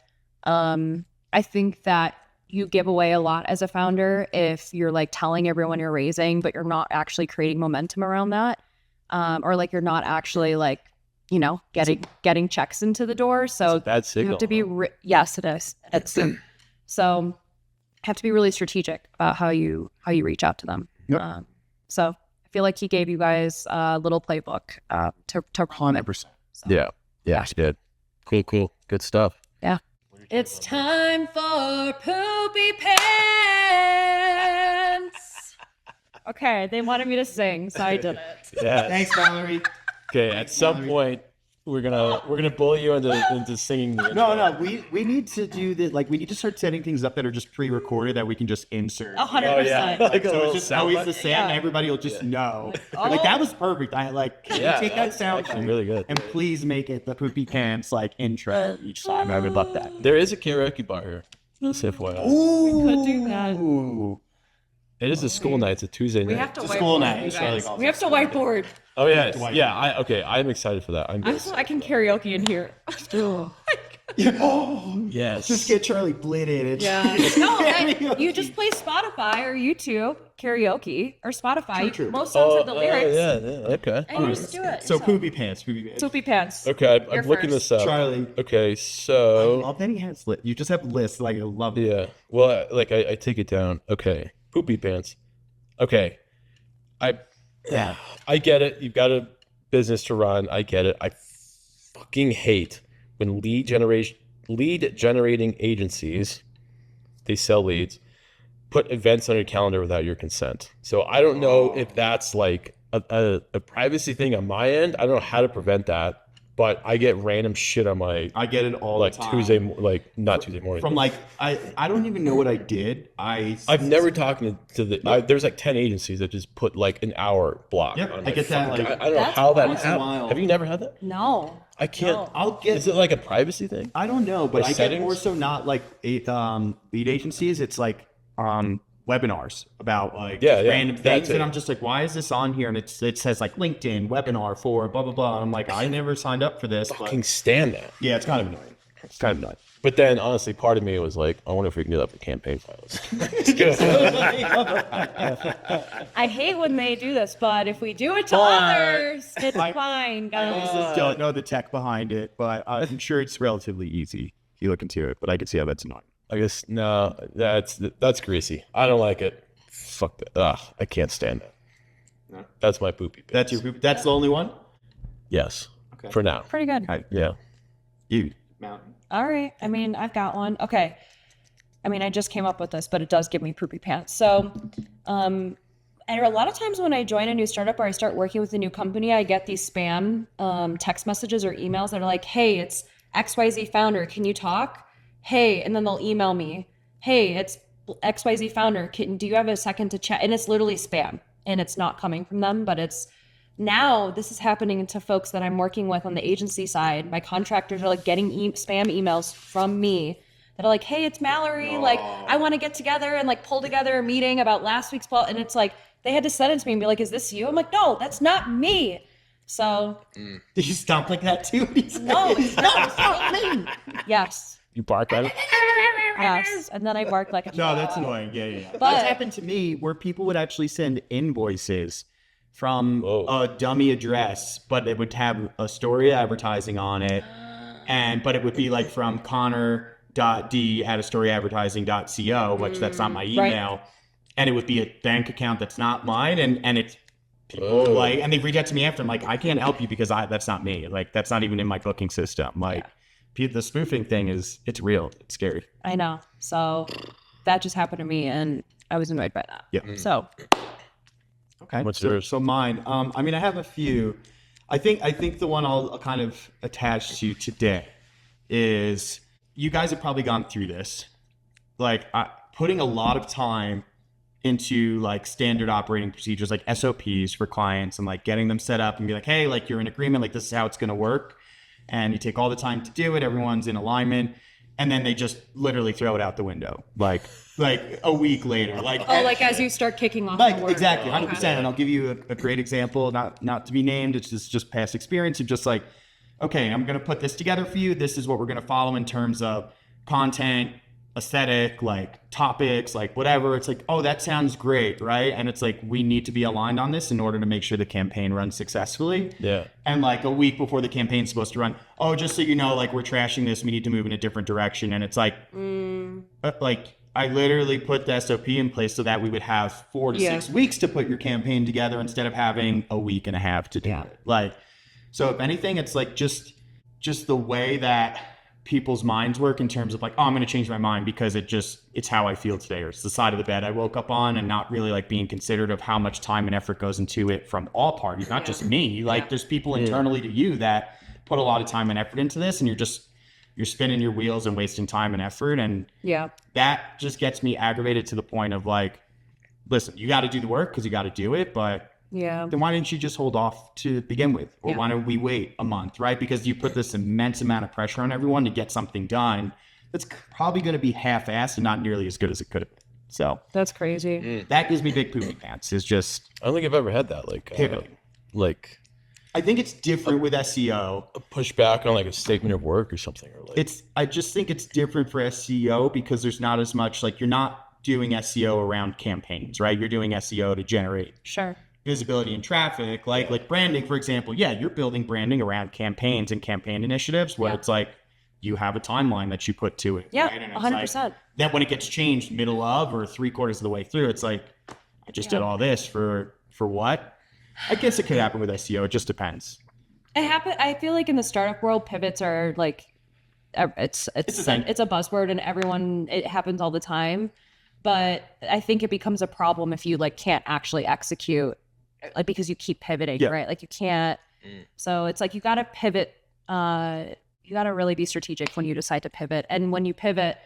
I think that you give away a lot as a founder if you're like telling everyone you're raising, but you're not actually creating momentum around that. Or like you're not actually like, getting checks into the door. So bad signal. You have to be, yes, it is. So have to be really strategic about how you reach out to them. Yep. So I feel like he gave you guys a little playbook to 100%. So. Yeah, he did. Cool. Good stuff. Yeah. It's time for Poopy Pants. Okay, they wanted me to sing, so I did it. Yeah. Thanks, Valerie. Okay, at some point, we're gonna bully you into singing. No, we need to do this. Like, we need to start setting things up that are just pre-recorded that we can just insert. 100%. Like, so it's just always the same, and everybody will just know. Like, that was perfect. I like, can you take that sound really good. and please make it the poopy pants like intro each time. I would love that. There is a karaoke bar here. Just FYI. Ooh, Could do that. It is a school night. It's a Tuesday night. We have to It's a school whiteboard, night. you It's really guys. awesome. We have to whiteboard. Oh yeah, yeah. I'm excited for that. I can karaoke in here. Yes. Just get Charlie blitted. Yeah. No, you just play Spotify or YouTube karaoke or Spotify. True. Most songs have the lyrics. Yeah. Okay. And you just do it. So yourself. poopy pants. Poopy pants. Okay, I'm You're looking first. this up. Charlie. Okay, I so love that he has lists. You just have lists. Like, I love it. yeah. Well, like I take it down. Okay, poopy pants. Okay, I get it. You've got a business to run. I get it. I fucking hate when lead generating agencies, they sell leads, put events on your calendar without your consent. So I don't know if that's like a privacy thing on my end. I don't know how to prevent that, but I get random shit on my I get it all like the time. Tuesday morning. From like, I don't even know what I did. I've never talked to the. There's like 10 agencies that just put like an hour block. Yep, on I my get that, fucking- like, I don't know That's how that once in a happened. while. Have you never had that? No. I can't. No. I'll get. Is it like a privacy thing? I don't know, but Or I get settings? more so not like lead agencies. It's like webinars about like Yeah, just yeah, random that's things, it. and I'm just like, why is this on here? And it says like LinkedIn webinar for blah blah blah. And I'm like, I never signed up for this. But Fucking stand that. yeah, it's kind of annoying. It's kind of annoying. But then honestly, part of me was like, I wonder if we can do that for campaign files. I hate when they do this, but if we do it to others, it's fine, I guys. just don't know the tech behind it, but I'm sure it's relatively easy if you look into it. But I can see how that's annoying. I guess no, that's greasy. I don't like it. Fuck that. Ugh, I can't stand it. No. That's my poopy. That's pants. your. That's the only one. Yes. Okay. For now. Pretty good. Yeah. You mountain. All right. I mean, I've got one. Okay. I mean, I just came up with this, but it does give me poopy pants. So, and a lot of times when I join a new startup or I start working with a new company, I get these spam text messages or emails that are like, hey, it's XYZ founder. Can you talk? Hey, and then they'll email me. Hey, it's XYZ founder. Do you have a second to chat? And it's literally spam and it's not coming from them, but it's now this is happening to folks that I'm working with on the agency side. My contractors are like getting spam emails from me that are like, hey, it's Mallory. Like, I want to get together and like pull together a meeting about last week's and it's like, they had to send it to me and be like, is this you? I'm like, no, that's not me. So. Did you stomp like that too? No, it's not me. Yes. You bark at it? Yes. And then I bark like a No, that's annoying. Yeah. But- That's happened to me where people would actually send invoices from a dummy address, but it would have a story advertising on it, but it would be like from Connor.d@storyaadvertising.co, which that's not my email, and it would be a bank account that's not mine, and it's people like, and they reach out to me after. I'm like, I can't help you because that's not me. Like, that's not even in my booking system. Like, the spoofing thing it's real. It's scary. I know. So that just happened to me and I was annoyed by that. Yeah. So. Okay. What's so, yours? So mine. I mean, I have a few. I think the one I'll kind of attach to today is you guys have probably gone through this, like putting a lot of time into like standard operating procedures, like SOPs for clients, and like getting them set up and be like, hey, like you're in agreement, like this is how it's going to work, and you take all the time to do it. Everyone's in alignment. And then they just literally throw it out the window, like a week later. Like as you start kicking off. like the work. exactly 100%. And I'll give you a great example, not to be named. It's just past experience of just like, okay, I'm gonna put this together for you. This is what we're gonna follow in terms of content, aesthetic, like topics, like whatever. It's like, oh, that sounds great, right? And it's like, we need to be aligned on this in order to make sure the campaign runs successfully. Yeah. And like a week before the campaign's supposed to run, oh, just so you know, like we're trashing this, we need to move in a different direction. And it's like, like I literally put the SOP in place so that we would have 4 to 6 weeks to put your campaign together instead of having a week and a half to do it. Like, so if anything, it's like just the way that people's minds work in terms of like, oh, I'm going to change my mind because it's how I feel today, or it's the side of the bed I woke up on, and not really like being considerate of how much time and effort goes into it from all parties, not just me. Like there's people internally to you that put a lot of time and effort into this, and you're spinning your wheels and wasting time and effort. And that just gets me aggravated to the point of like, listen, you got to do the work because you got to do it. But then why didn't you just hold off to begin with? Or why don't we wait a month, right? Because you put this immense amount of pressure on everyone to get something done that's probably going to be half-assed and not nearly as good as it could have been. So that's crazy. That gives me big poopy pants. Is just I don't think I've ever had that. Like I think it's different with SEO. A pushback on like a statement of work or something, or like I just think it's different for SEO because there's not as much like you're not doing SEO around campaigns, right? You're doing SEO to generate visibility and traffic. Like branding, for example. Yeah, you're building branding around campaigns and campaign initiatives where it's like you have a timeline that you put to it. Yeah, right? And 100%. Like, then when it gets changed middle of or 3/4 of the way through, it's like I just did all this for what? I guess it could happen with SEO. It just depends. I feel like in the startup world, pivots are like it's a buzzword, and it happens all the time. But I think it becomes a problem if you like can't actually execute, like because you keep pivoting, right? Like you can't. So it's like you got to pivot. You got to really be strategic when you decide to pivot. And when you pivot,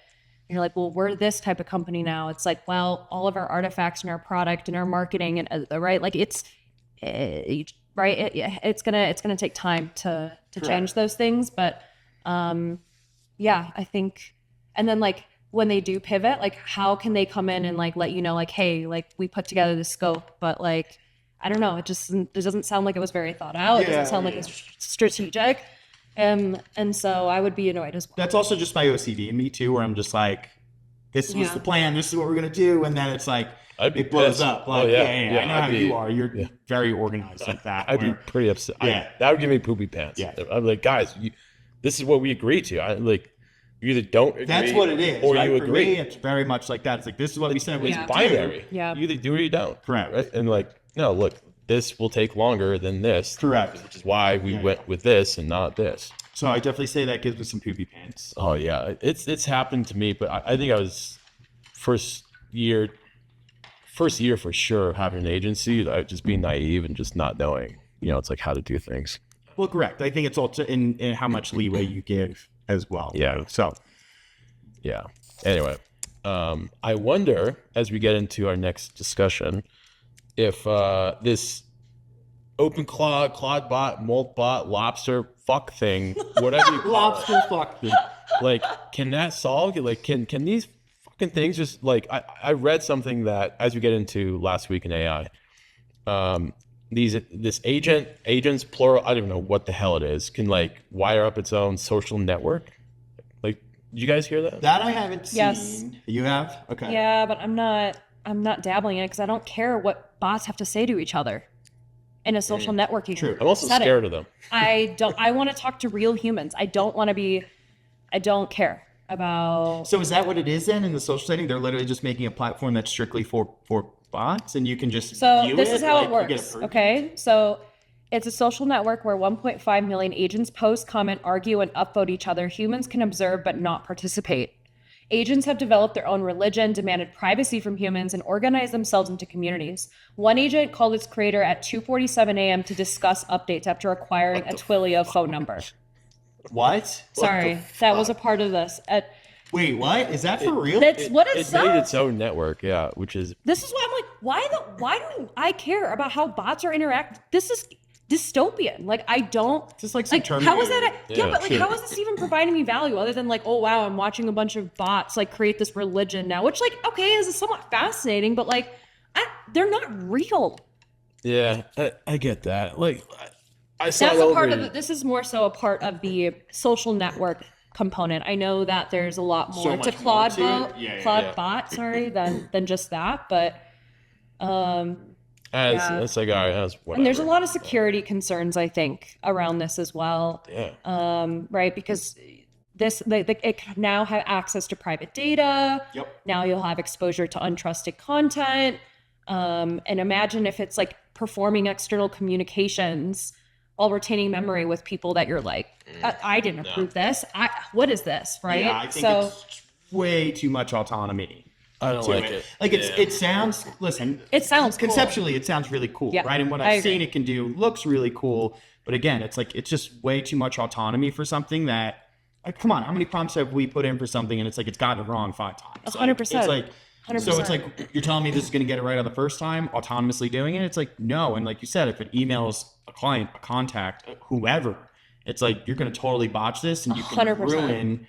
you're like, well, we're this type of company now. It's like, well, all of our artifacts and our product and our marketing and right, like it's right. It's gonna take time to change those things. But I think, and then like when they do pivot, like how can they come in and like let you know, like, hey, like we put together the scope, but like I don't know, it doesn't sound like it was very thought out. It doesn't sound like it's strategic. And so I would be annoyed as well. That's also just my OCD in me too, where I'm just like, this was the plan, this is what we're gonna do, and then it's like it blows up. Like, I know how you are. You're very organized like that. I'd be pretty upset. That would give me poopy pants. I'm like, guys, this is what we agreed to. You either don't agree. That's what it is. Or right? you For agree. Me, it's very much like that. It's like this is what we said. It's binary. Yeah. You either do or you don't. Correct. Right? And like, no, look, this will take longer than this. Correct. Which is why we went with this and not this. So I definitely say that gives me some poopy pants. Oh yeah, it's happened to me, but I think I was first year for sure having an agency. Just being naive and just not knowing, it's like how to do things. Well, correct. I think it's also in how much leeway you give as well. Yeah. So. Yeah. Anyway, I wonder as we get into our next discussion if this OpenClaw, ClawBot, MoltBot, Lobster fuck thing, whatever you call Lobster fuck thing. Like, can that solve? Like, can these fucking things just like I read something that as we get into last week in AI, this agents plural, I don't even know what the hell it is, can like wire up its own social network. Like, did you guys hear that? That I haven't seen. Yes. You have? Okay. Yeah, but I'm not dabbling in it because I don't care what bots have to say to each other in a social networking. True. I'm also scared of them. I want to talk to real humans. I don't care about. So is that what it is then in the social setting? They're literally just making a platform that's strictly for bots, and you can just view this is how like, it works. Okay, so it's a social network where 1.5 million agents post, comment, argue, and upvote each other. Humans can observe but not participate. Agents have developed their own religion, demanded privacy from humans, and organized themselves into communities. One agent called its creator at 2:47 a.m. to discuss updates after acquiring a Twilio phone number. What? Sorry, that was a part of this. Wait, what? Is that for real? That's what it It says. made its own network, yeah, which is This is why I'm like, why do I care about how bots are interact? This is dystopian. Like I don't. Just like some how is that? Yeah, But like, how is this even providing me value other than like, oh wow, I'm watching a bunch of bots like create this religion now, which like okay is somewhat fascinating, but like, they're not real. yeah. I get that. Like, I saw That's it a over. part of this is more so a part of the social network component. I know that there's a lot more So to much more to ClawBot, it. Yeah. ClawBot, sorry, than just that, but. It's like, all right, that's whatever. And there's a lot of security concerns, I think, around this as well. Yeah. Right, because it can now have access to private data. Yep. Now you'll have exposure to untrusted content. And imagine if it's like performing external communications while retaining memory with people that you're like, I didn't approve this. What is this, right? Yeah, I think it's way too much autonomy. I don't to like it. it. Like Yeah. it sounds. Listen, It sounds cool. conceptually, it sounds really cool, Yeah, right? And what I I've seen agree. it can do looks really cool. But again, it's like it's just way too much autonomy for something that. Like, come on, how many prompts have we put in for something and it's like it's gotten it wrong 5 times? 100%. It's like 100%. so it's like you're telling me this is going to get it right on the first time, autonomously doing it. It's like no, and like you said, if it emails a client, a contact, whoever, it's like you're going to totally botch this and you can 100%. ruin,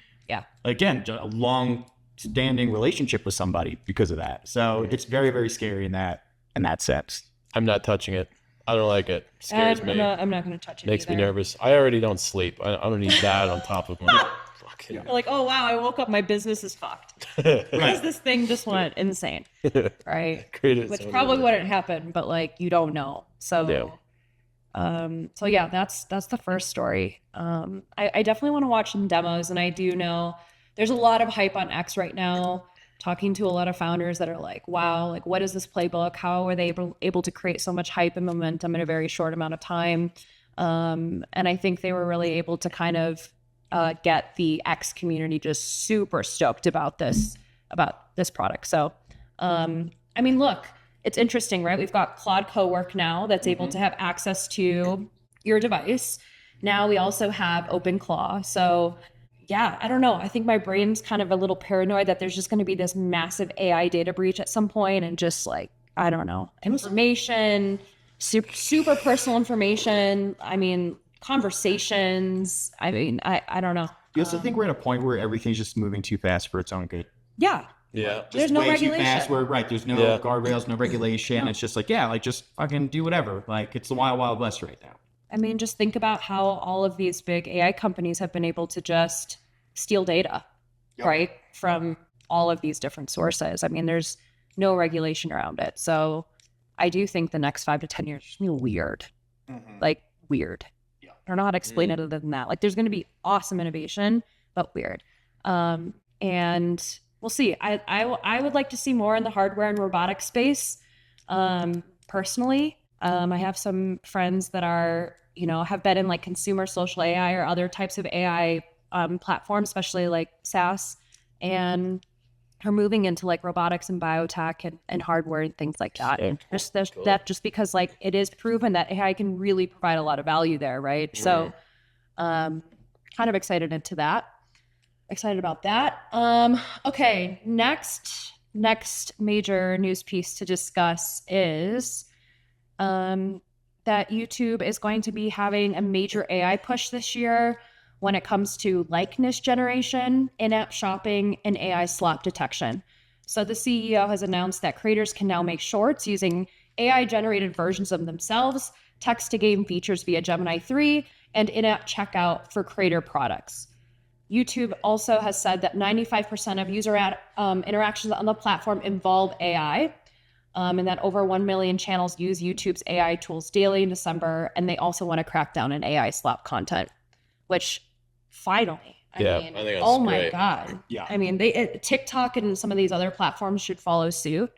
again, a long-standing relationship with somebody because of that. So it's very, very scary in that sense. I'm not touching it. I don't like it. It scares me. I'm not going to touch it. Makes me either. nervous. I already don't sleep. I don't need that on top of my fucking. You're like, oh wow, I woke up, my business is fucked. Because this thing just went insane, right? Which probably wouldn't happen, but like you don't know. So, so yeah, that's the first story. I definitely want to watch some demos, and I do know there's a lot of hype on X right now. Talking to a lot of founders that are like, wow, like what is this playbook? How are they able to create so much hype and momentum in a very short amount of time? And I think they were really able to kind of get the X community just super stoked about this product. So, I mean, look, it's interesting, right? We've got Claude Cowork now that's able to have access to your device. Now we also have OpenClaw. So yeah, I don't know. I think my brain's kind of a little paranoid that there's just going to be this massive AI data breach at some point and just like, I don't know, information, super personal information. I mean, conversations. I mean, I don't know. You also think we're at a point where everything's just moving too fast for its own good? Yeah. Yeah. There's no way regulation. Too fast where, right, there's no guardrails, no regulation. It's just like, yeah, like just fucking do whatever. Like it's the wild, wild west right now. I mean, just think about how all of these big AI companies have been able to just steal data, right, from all of these different sources. I mean, there's no regulation around it. So I do think the next 5 to 10 years is going to be weird, like weird. I don't know how to explain it other than that. Like there's going to be awesome innovation, but weird. And we'll see. I would like to see more in the hardware and robotics space. Personally, I have some friends that are, have been in like consumer social AI or other types of AI platforms, especially like SaaS, and are moving into like robotics and biotech and hardware and things like that. And just because like it is proven that AI can really provide a lot of value there, right? So kind of excited about that. Okay, next major news piece to discuss is that YouTube is going to be having a major AI push this year when it comes to likeness generation, in-app shopping, and AI slop detection. So the CEO has announced that creators can now make shorts using AI-generated versions of themselves, text-to-game features via Gemini 3, and in-app checkout for creator products. YouTube also has said that 95% of user interactions on the platform involve AI, and that over 1 million channels use YouTube's AI tools daily in December, and they also want to crack down on AI slop content, which finally, I think that's oh my great. God. Yeah. I mean, TikTok and some of these other platforms should follow suit.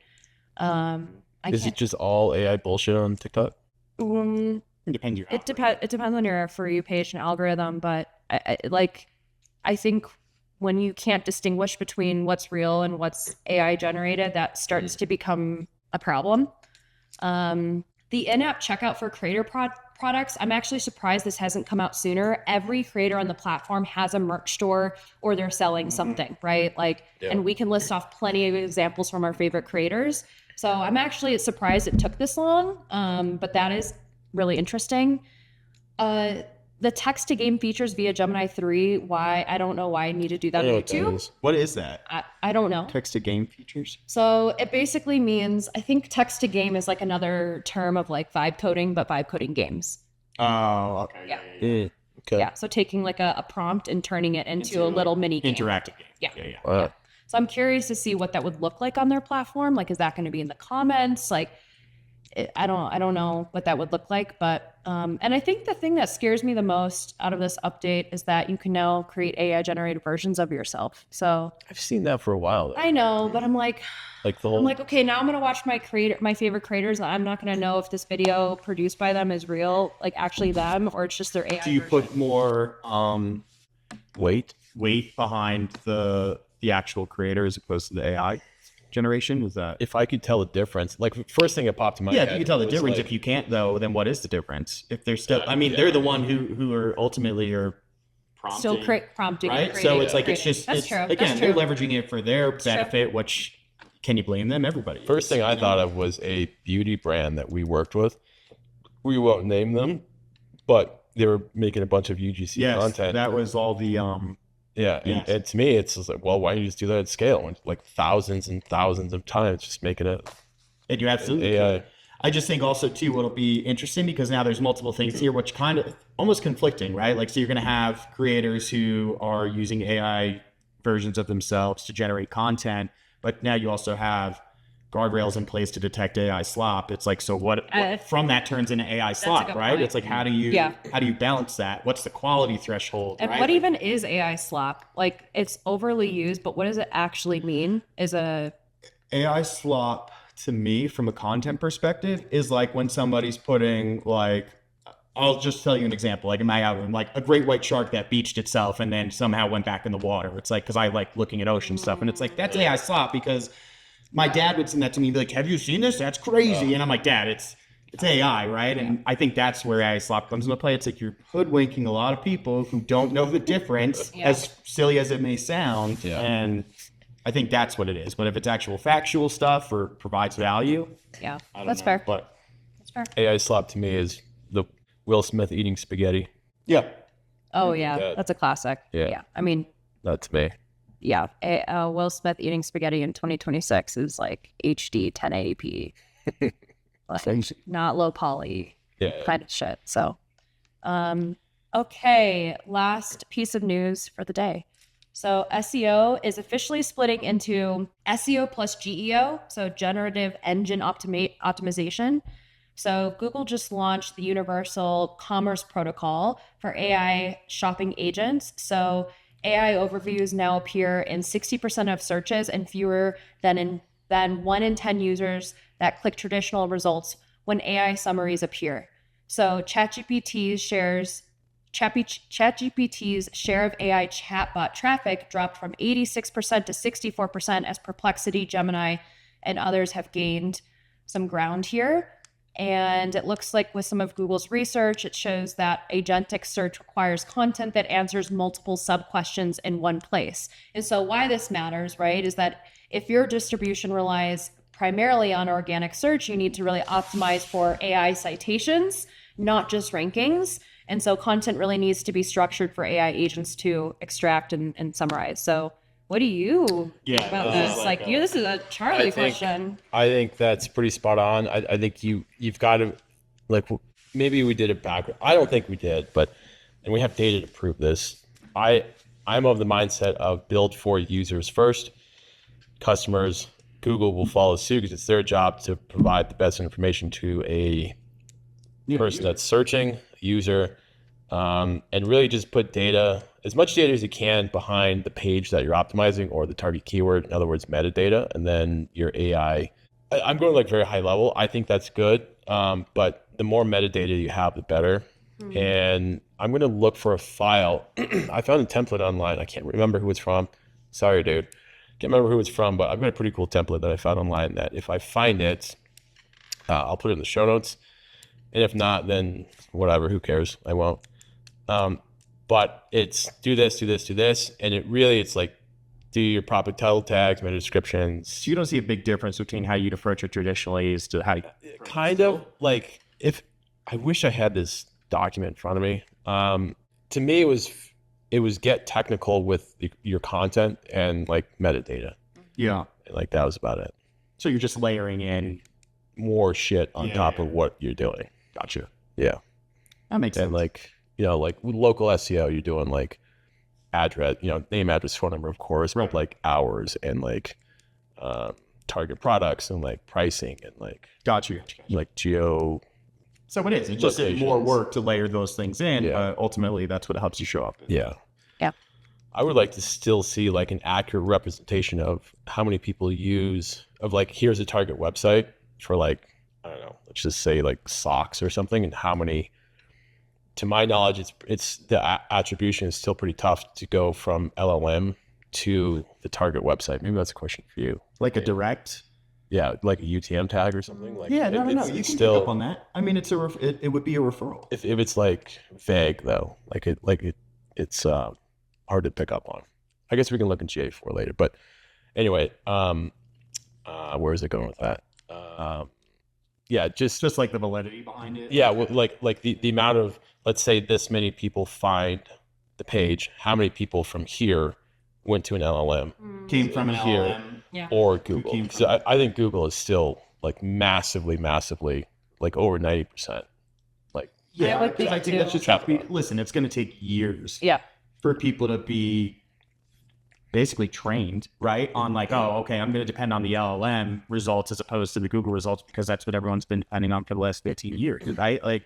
Is it just all AI bullshit on TikTok? It depends. It depends on your For You page and algorithm, but I think when you can't distinguish between what's real and what's AI generated, that starts to become a problem. The in-app checkout for creator products, I'm actually surprised this hasn't come out sooner. Every creator on the platform has a merch store or they're selling something, right? And we can list off plenty of examples from our favorite creators. So I'm actually surprised it took this long, but that is really interesting. The text to game features via Gemini 3, I don't know why I need to do that on YouTube. What is that? I don't know. Text to game features? So it basically means, I think text to game is like another term of like vibe coding, but vibe coding games. Oh, okay. Yeah. Okay. Yeah. So taking like a prompt and turning it into a little mini game. Interactive game. Yeah. Wow. So I'm curious to see what that would look like on their platform. Like, is that going to be in the comments? Like, I don't know what that would look like, but and I think the thing that scares me the most out of this update is that you can now create AI generated versions of yourself. So I've seen that for a while, though. I know, but I'm like the whole. I'm like, okay, now I'm gonna watch my favorite creators, and I'm not gonna know if this video produced by them is real, like actually them, or it's just their AI. Do you put more weight behind the actual creator as opposed to the AI? generation? Was that? If I could tell the difference, like first thing that popped in my head. If you can tell the was difference. like, If you can't though, then what is the difference? If they're still, I mean, they're the one who are ultimately are prompting, Still prompting, right? creating, So it's like it's creating. just That's it's, true. again, That's they're true. leveraging it for their benefit. Which can you blame them? Everybody. First thing I thought of was a beauty brand that we worked with. We won't name them, but they were making a bunch of UGC content. That was all the Yeah, and to me, it's just like, well, why don't you just do that at scale, and like thousands and thousands of times, just making it. And you absolutely AI. I just think also too what'll be interesting because now there's multiple things here which kind of almost conflicting, right? Like so you're going to have creators who are using AI versions of themselves to generate content, but now you also have guardrails in place to detect AI slop. It's like, so what from that turns into AI slop, right? point. It's like how do you balance that? What's the quality threshold? And right? what even is AI slop? Like it's overly used, but what does it actually mean? Is a AI slop to me from a content perspective is like when somebody's putting like, I'll just tell you an example, like in my album, like a great white shark that beached itself and then somehow went back in the water. It's like, cause I like looking at ocean stuff and it's like, that's AI slop because my dad would send that to me, be like, have you seen this? That's crazy. And I'm like, Dad, it's AI, right? And I think that's where AI slop comes into play. It's like you're hoodwinking a lot of people who don't know the difference, as silly as it may sound. Yeah. And I think that's what it is. But if it's actual factual stuff or provides value, that's fair. but That's fair. AI slop to me is the Will Smith eating spaghetti. yeah. Oh yeah, that's a classic. Yeah. I mean, That's me. yeah, Will Smith eating spaghetti in 2026 is like HD 1080p, like, not low poly kind of shit. So, okay, last piece of news for the day. So SEO is officially splitting into SEO plus GEO, so generative engine optimization. So Google just launched the Universal Commerce Protocol for AI shopping agents. So AI overviews now appear in 60% of searches and fewer than 1 in 10 users that click traditional results when AI summaries appear. So ChatGPT's share of AI chatbot traffic dropped from 86% to 64% as Perplexity, Gemini, and others have gained some ground here. And it looks like with some of Google's research, it shows that agentic search requires content that answers multiple sub-questions in one place. And so why this matters, right, is that if your distribution relies primarily on organic search, you need to really optimize for AI citations, not just rankings. And so content really needs to be structured for AI agents to extract and summarize. So what do you think about this? This is a Charlie question. I think that's pretty spot on. I think you've got to, like, maybe we did it backward. I don't think we did, and we have data to prove this. I'm of the mindset of build for users first. Customers, Google will follow suit because it's their job to provide the best information to a person that's searching, user, and really just put data, as much data as you can behind the page that you're optimizing or the target keyword, in other words, metadata, and then your AI. I'm going like very high level. I think that's good, but the more metadata you have, the better. Mm-hmm. And I'm going to look for a file. I found a template online. I can't remember who it's from. Sorry, dude. Can't remember who it's from, but I've got a pretty cool template that I found online that if I find it, I'll put it in the show notes. And if not, then whatever, who cares? I won't. But it's do this. And it's like, do your proper title tags, meta descriptions. So you don't see a big difference between how you'd approach it traditionally as to how you... Kind of like, if I wish I had this document in front of me. To me, it was get technical with your content and like metadata. Yeah. Like that was about it. So you're just layering in more shit on top of what you're doing. Gotcha. Yeah. That makes sense. And like, like with local SEO, you're doing like address, name, address, phone number, of course, but like hours and like target products and like pricing and like Gotcha. Like geo. So it is. It's just more work to layer those things in. Yeah. Ultimately, that's what helps you show up. Yeah. Yeah. I would like to still see like an accurate representation of how many people use of like, here's a target website for like, I don't know, let's just say like socks or something, and how many. To my knowledge, it's the attribution is still pretty tough to go from LLM to the target website? Maybe that's a question for you. Like a direct. Yeah, like a UTM tag or something. Like Yeah, no. You can still pick up on that. I mean, it would be a referral. If it's like vague though, it's hard to pick up on. I guess we can look in GA4 later. But anyway, where is it going with that? Yeah, just like the validity behind it. Yeah, well, like the amount of, let's say this many people find the page, how many people from here went to an LLM, came from an here, LLM, or Google. So I think Google is still like massively, like over 90%. Like, yeah, I think that's just listen. It's going to take years. Yeah. For people to be basically trained, right, on like, oh, okay, I'm going to depend on the LLM results as opposed to the Google results because that's what everyone's been depending on for the last 15 years, right? Like,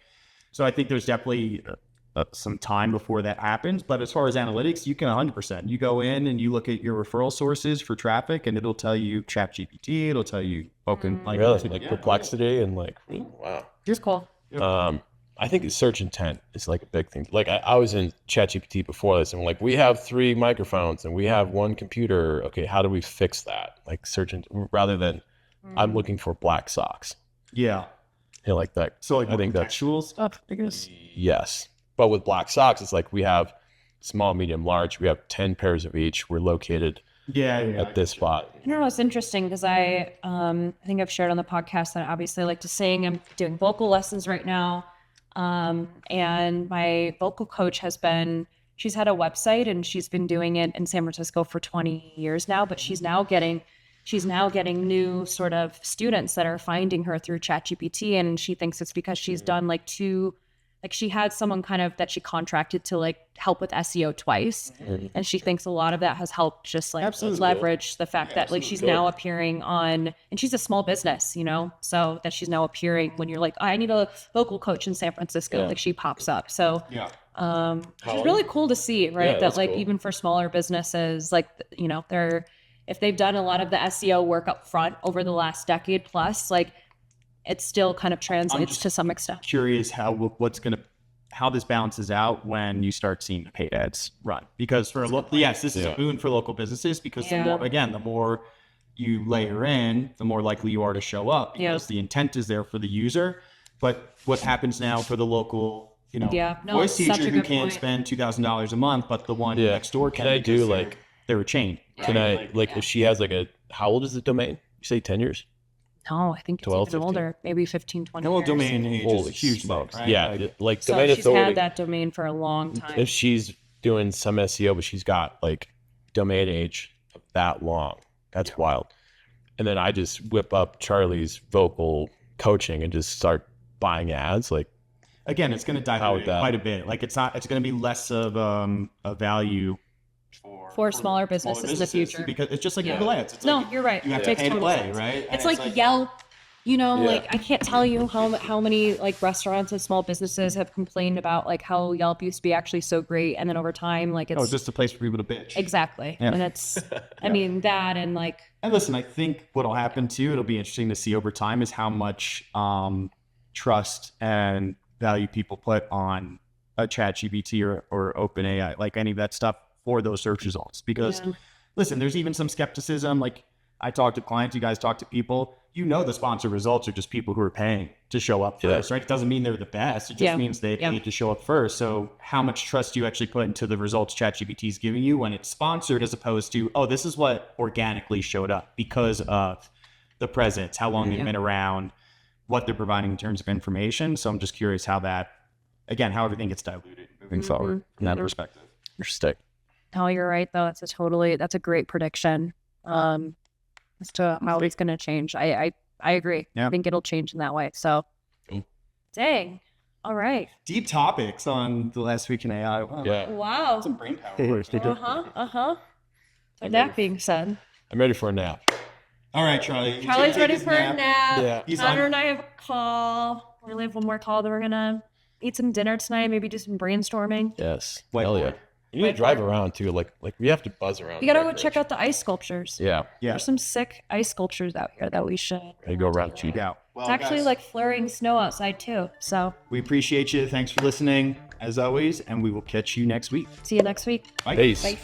so I think there's definitely some time before that happens. But as far as analytics, you can 100%. You go in and you look at your referral sources for traffic, and it'll tell you ChatGPT, it'll tell you open like really like Perplexity and like wow, Just cool. I think search intent is like a big thing. Like I was in ChatGPT before this, and like we have 3 microphones and we have 1 computer. Okay, how do we fix that? Like search rather than I'm looking for black socks. Yeah, like that. So like I think that's contextual stuff, I guess. Yes, but with black socks, it's like we have small, medium, large. We have 10 pairs of each. We're located at this spot. I don't know. It's interesting because I think I've shared on the podcast that I obviously like to sing. I'm doing vocal lessons right now. And my vocal coach she's had a website and she's been doing it in San Francisco for 20 years now, but she's now getting new sort of students that are finding her through ChatGPT. And she thinks it's because she's done she had someone kind of that she contracted to like help with SEO twice. And she thinks a lot of that has helped just like leverage the fact that like she's now appearing on, and she's a small business, so that she's now appearing when you're like, I need a vocal coach in San Francisco, like she pops up. So it's really cool to see, right? That like cool. Even for smaller businesses, like, if they've done a lot of the SEO work up front over the last decade plus, like it still kind of translates to some extent. Curious how this balances out when you start seeing the paid ads run, because for this is a boon for local businesses because the more you layer in, the more likely you are to show up because the intent is there for the user. But what happens now for the local, voice teacher who can't spend $2,000 a month, but the one next door can? I do like they're a chain? Can I if she has like how old is the domain? You say 10 years? No, I think it's 12, even 15. older, maybe 15, 20 No, years. domain age is a huge smokes. Right? Yeah, like so domain she's authority. had that domain for a long time. If she's doing some SEO, but she's got like domain age of that long, that's wild. And then I just whip up Charlie's vocal coaching and just start buying ads. Like, again, it's going to dilute quite a bit. Like it's going to be less of a value for smaller businesses in the future, because it's just like Google Ads. It's you're right. You have to pay to play, right? It's like Yelp. Like I can't tell you how many like restaurants and small businesses have complained about like how Yelp used to be actually so great, and then over time like it's just a place for people to bitch. Exactly, and it's I mean that and like. And listen, I think what'll happen too, it'll be interesting to see over time, is how much trust and value people put on a ChatGPT or OpenAI, like any of that stuff for those search results. Because listen, there's even some skepticism. Like I talk to clients, you guys talk to people, the sponsored results are just people who are paying to show up first, right? It doesn't mean they're the best. It just means they paid to show up first. So how much trust do you actually put into the results ChatGPT is giving you when it's sponsored, as opposed to, oh, this is what organically showed up because of the presence, how long they've been around, what they're providing in terms of information. So I'm just curious how everything gets diluted moving forward from that perspective. Interesting. No, you're right though. That's a great prediction as to how it's going to change. I agree. I think it'll change in that way. So, dang. All right. Deep topics on the last week in AI. Wow. Yeah. Wow. Some brain power. That being said, I'm ready for a nap. All right, Charlie. Charlie's ready for a nap. Yeah. Connor and I have a call. We're gonna have one more call. Then we're gonna eat some dinner tonight. Maybe do some brainstorming. Yes. Hell yeah. You need to drive around too. Like we have to buzz around. You gotta go check out the ice sculptures. Yeah. There's some sick ice sculptures out here that we should. I go around check out. Well, it's actually like flurrying snow outside too. So we appreciate you. Thanks for listening as always, and we will catch you next week. See you next week. Bye. Peace. Bye.